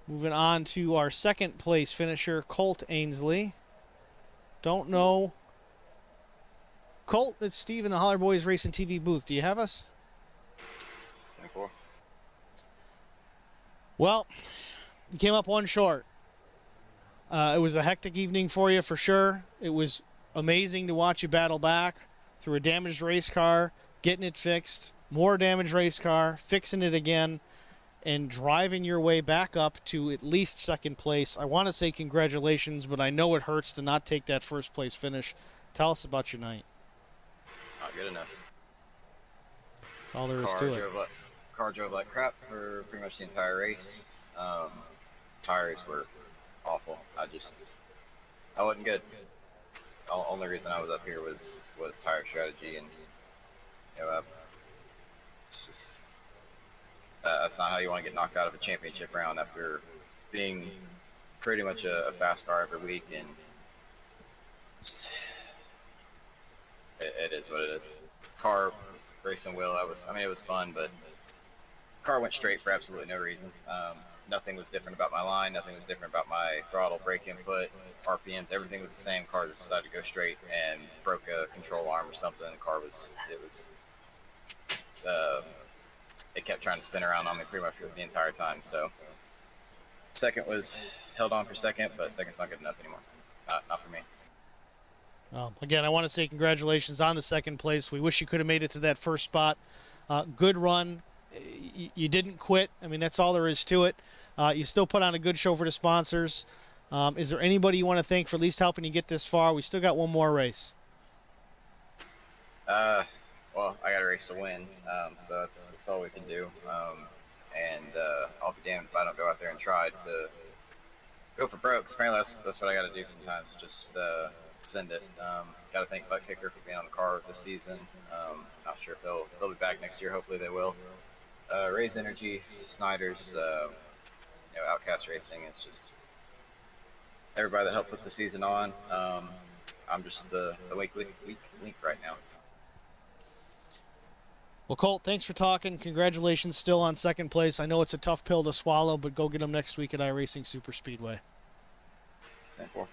Moving on to our second place finisher, Colt Ainsley. Don't know. Colt, it's Steve in the Holler Boys Racing TV booth. Do you have us? 24. Well, you came up one short. It was a hectic evening for you, for sure. It was amazing to watch you battle back through a damaged race car, getting it fixed, more damaged race car, fixing it again, and driving your way back up to at least second place. I want to say congratulations, but I know it hurts to not take that first place finish. Tell us about your night. Not good enough. That's all there is to it. Car drove like crap for pretty much the entire race. Tires were awful. I wasn't good. The only reason I was up here was tire strategy, and it's just that's not how you want to get knocked out of a championship round after being pretty much a fast car every week, and it is what it is. Car racing Will, it was fun, but car went straight for absolutely no reason. Nothing was different about my line. Nothing was different about my throttle, brake input, RPMs. Everything was the same. Car just decided to go straight and broke a control arm or something. The car it kept trying to spin around on me pretty much for the entire time. So second was held on for second, but second's not good enough anymore. Not for me. Again, I want to say congratulations on the second place. We wish you could have made it to that first spot. Good run. You didn't quit. I mean, that's all there is to it. You still put on a good show for the sponsors. Is there anybody you want to thank for at least helping you get this far? We still got one more race. Well, I got a race to win, so that's all we can do. And I'll be damned if I don't go out there and try to go for broke. Apparently, that's what I got to do sometimes. Just send it. Got to thank Butt Kicker for being on the car this season. Not sure if they'll be back next year. Hopefully, they will. Raise Energy, Snyder's, Outcast Racing. It's just everybody that helped put the season on. I'm just the weak link right now. Well, Colt, thanks for talking. Congratulations still on second place. I know it's a tough pill to swallow, but go get them next week at iRacing Superspeedway. Same for.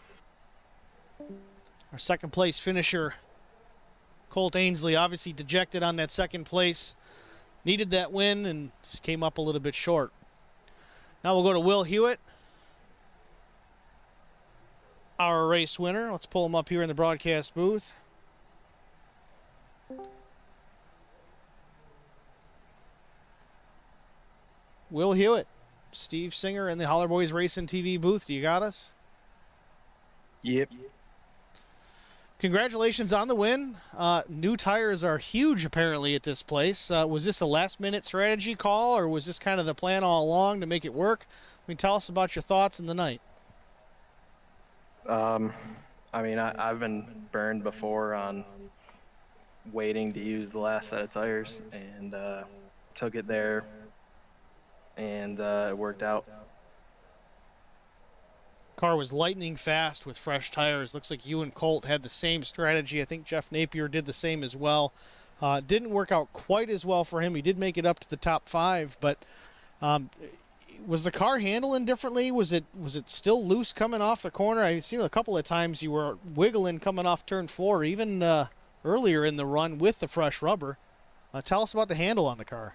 Our second place finisher, Colt Ainsley, obviously dejected on that second place. Needed that win and just came up a little bit short. Now we'll go to Will Hewitt, our race winner. Let's pull him up here in the broadcast booth. Will Hewitt, Steve Singer in the Holler Boys Racing TV booth. Do you got us? Yep. Congratulations on the win. New tires are huge apparently at this place. Was this a last-minute strategy call, or was this kind of the plan all along to make it work? I mean, tell us about your thoughts in the night. I've been burned before on waiting to use the last set of tires, and took it there, and it worked out. Car was lightning fast with fresh tires. Looks like you and Colt had the same strategy. I think Jeff Napier did the same as well. Didn't work out quite as well for him. He did make it up to the top 5, but was the car handling differently? Was it still loose coming off the corner? I've seen a couple of times you were wiggling coming off turn 4, even earlier in the run with the fresh rubber. Tell us about the handle on the car.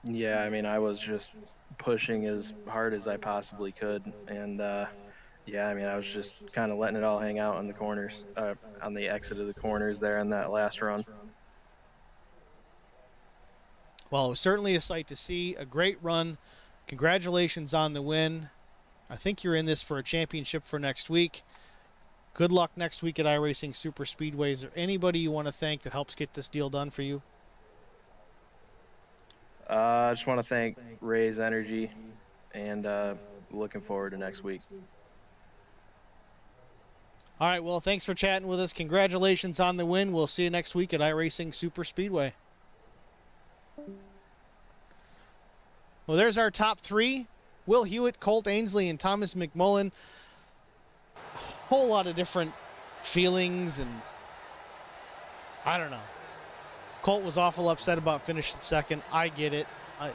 Yeah, I was just pushing as hard as I possibly could, and I was just kind of letting it all hang out on the corners, on the exit of the corners there in that last run. Well, it was certainly a sight to see. A great run. Congratulations on the win. I think you're in this for a championship for next week. Good luck next week at iRacing Super Speedway. Is there anybody you want to thank that helps get this deal done for you? I just want to thank Raise Energy, and looking forward to next week. All right, well, thanks for chatting with us. Congratulations on the win. We'll see you next week at iRacing Super Speedway. Well, there's our top three. Will Hewitt, Colt Ainsley, and Thomas McMullen. A whole lot of different feelings, and I don't know. Colt was awful upset about finishing second. I get it.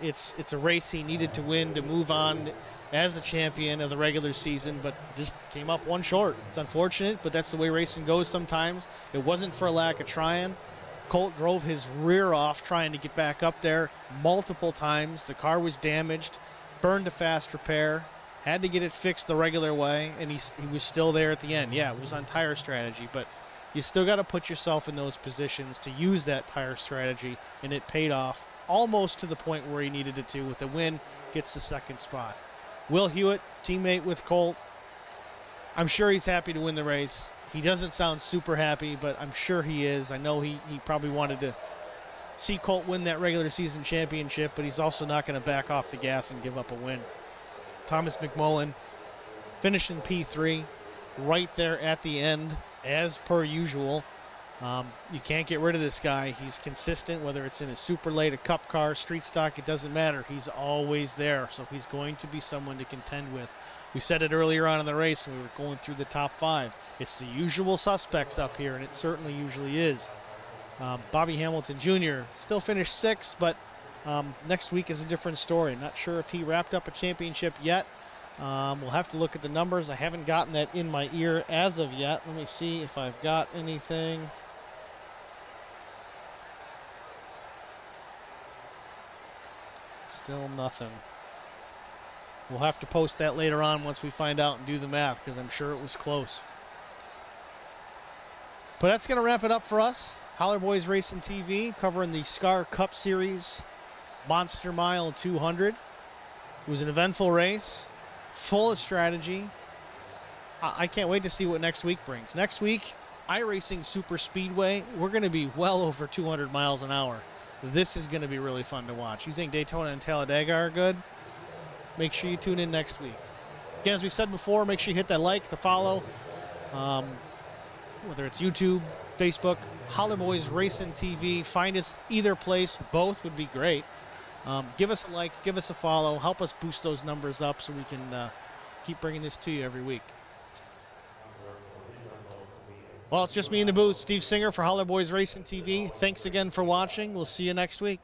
It's a race he needed to win to move on as a champion of the regular season, but just came up one short. It's unfortunate, but that's the way racing goes sometimes. It wasn't for a lack of trying. Colt drove his rear off trying to get back up there multiple times. The car was damaged, burned a fast repair, had to get it fixed the regular way, and he was still there at the end. Yeah, it was on tire strategy, but you still got to put yourself in those positions to use that tire strategy, and it paid off almost to the point where he needed it to. With the win, gets the second spot. Will Hewitt, teammate with Colt, I'm sure he's happy to win the race. He doesn't sound super happy, but I'm sure he is. I know he probably wanted to see Colt win that regular season championship, but he's also not going to back off the gas and give up a win. Thomas McMullen finishing P3 right there at the end, as per usual. You can't get rid of this guy. He's consistent, whether it's in a super late, a cup car, street stock, it doesn't matter. He's always there, so he's going to be someone to contend with. We said it earlier on in the race when we were going through the top five. It's the usual suspects up here, and it certainly usually is. Bobby Hamilton Jr. still finished sixth, but next week is a different story. Not sure if he wrapped up a championship yet. We'll have to look at the numbers. I haven't gotten that in my ear as of yet. Let me see if I've got anything. Still nothing. We'll have to post that later on once we find out and do the math, because I'm sure it was close. But that's going to wrap it up for us. Holler Boys Racing TV covering the SCAR Cup Series Monster Mile 200. It was an eventful race, full of strategy. I can't wait to see what next week brings. Next week, iRacing Super Speedway. We're going to be well over 200 miles an hour. This is going to be really fun to watch. You think Daytona and Talladega are good? Make sure you tune in next week. Again, as we said before, make sure you hit that like, the follow. Whether it's YouTube, Facebook, Holler Boys Racing TV. Find us either place. Both would be great. Give us a like, give us a follow. Help us boost those numbers up so we can keep bringing this to you every week. Well, it's just me in the booth. Steve Singer for Holler Boys Racing TV. Thanks again for watching. We'll see you next week.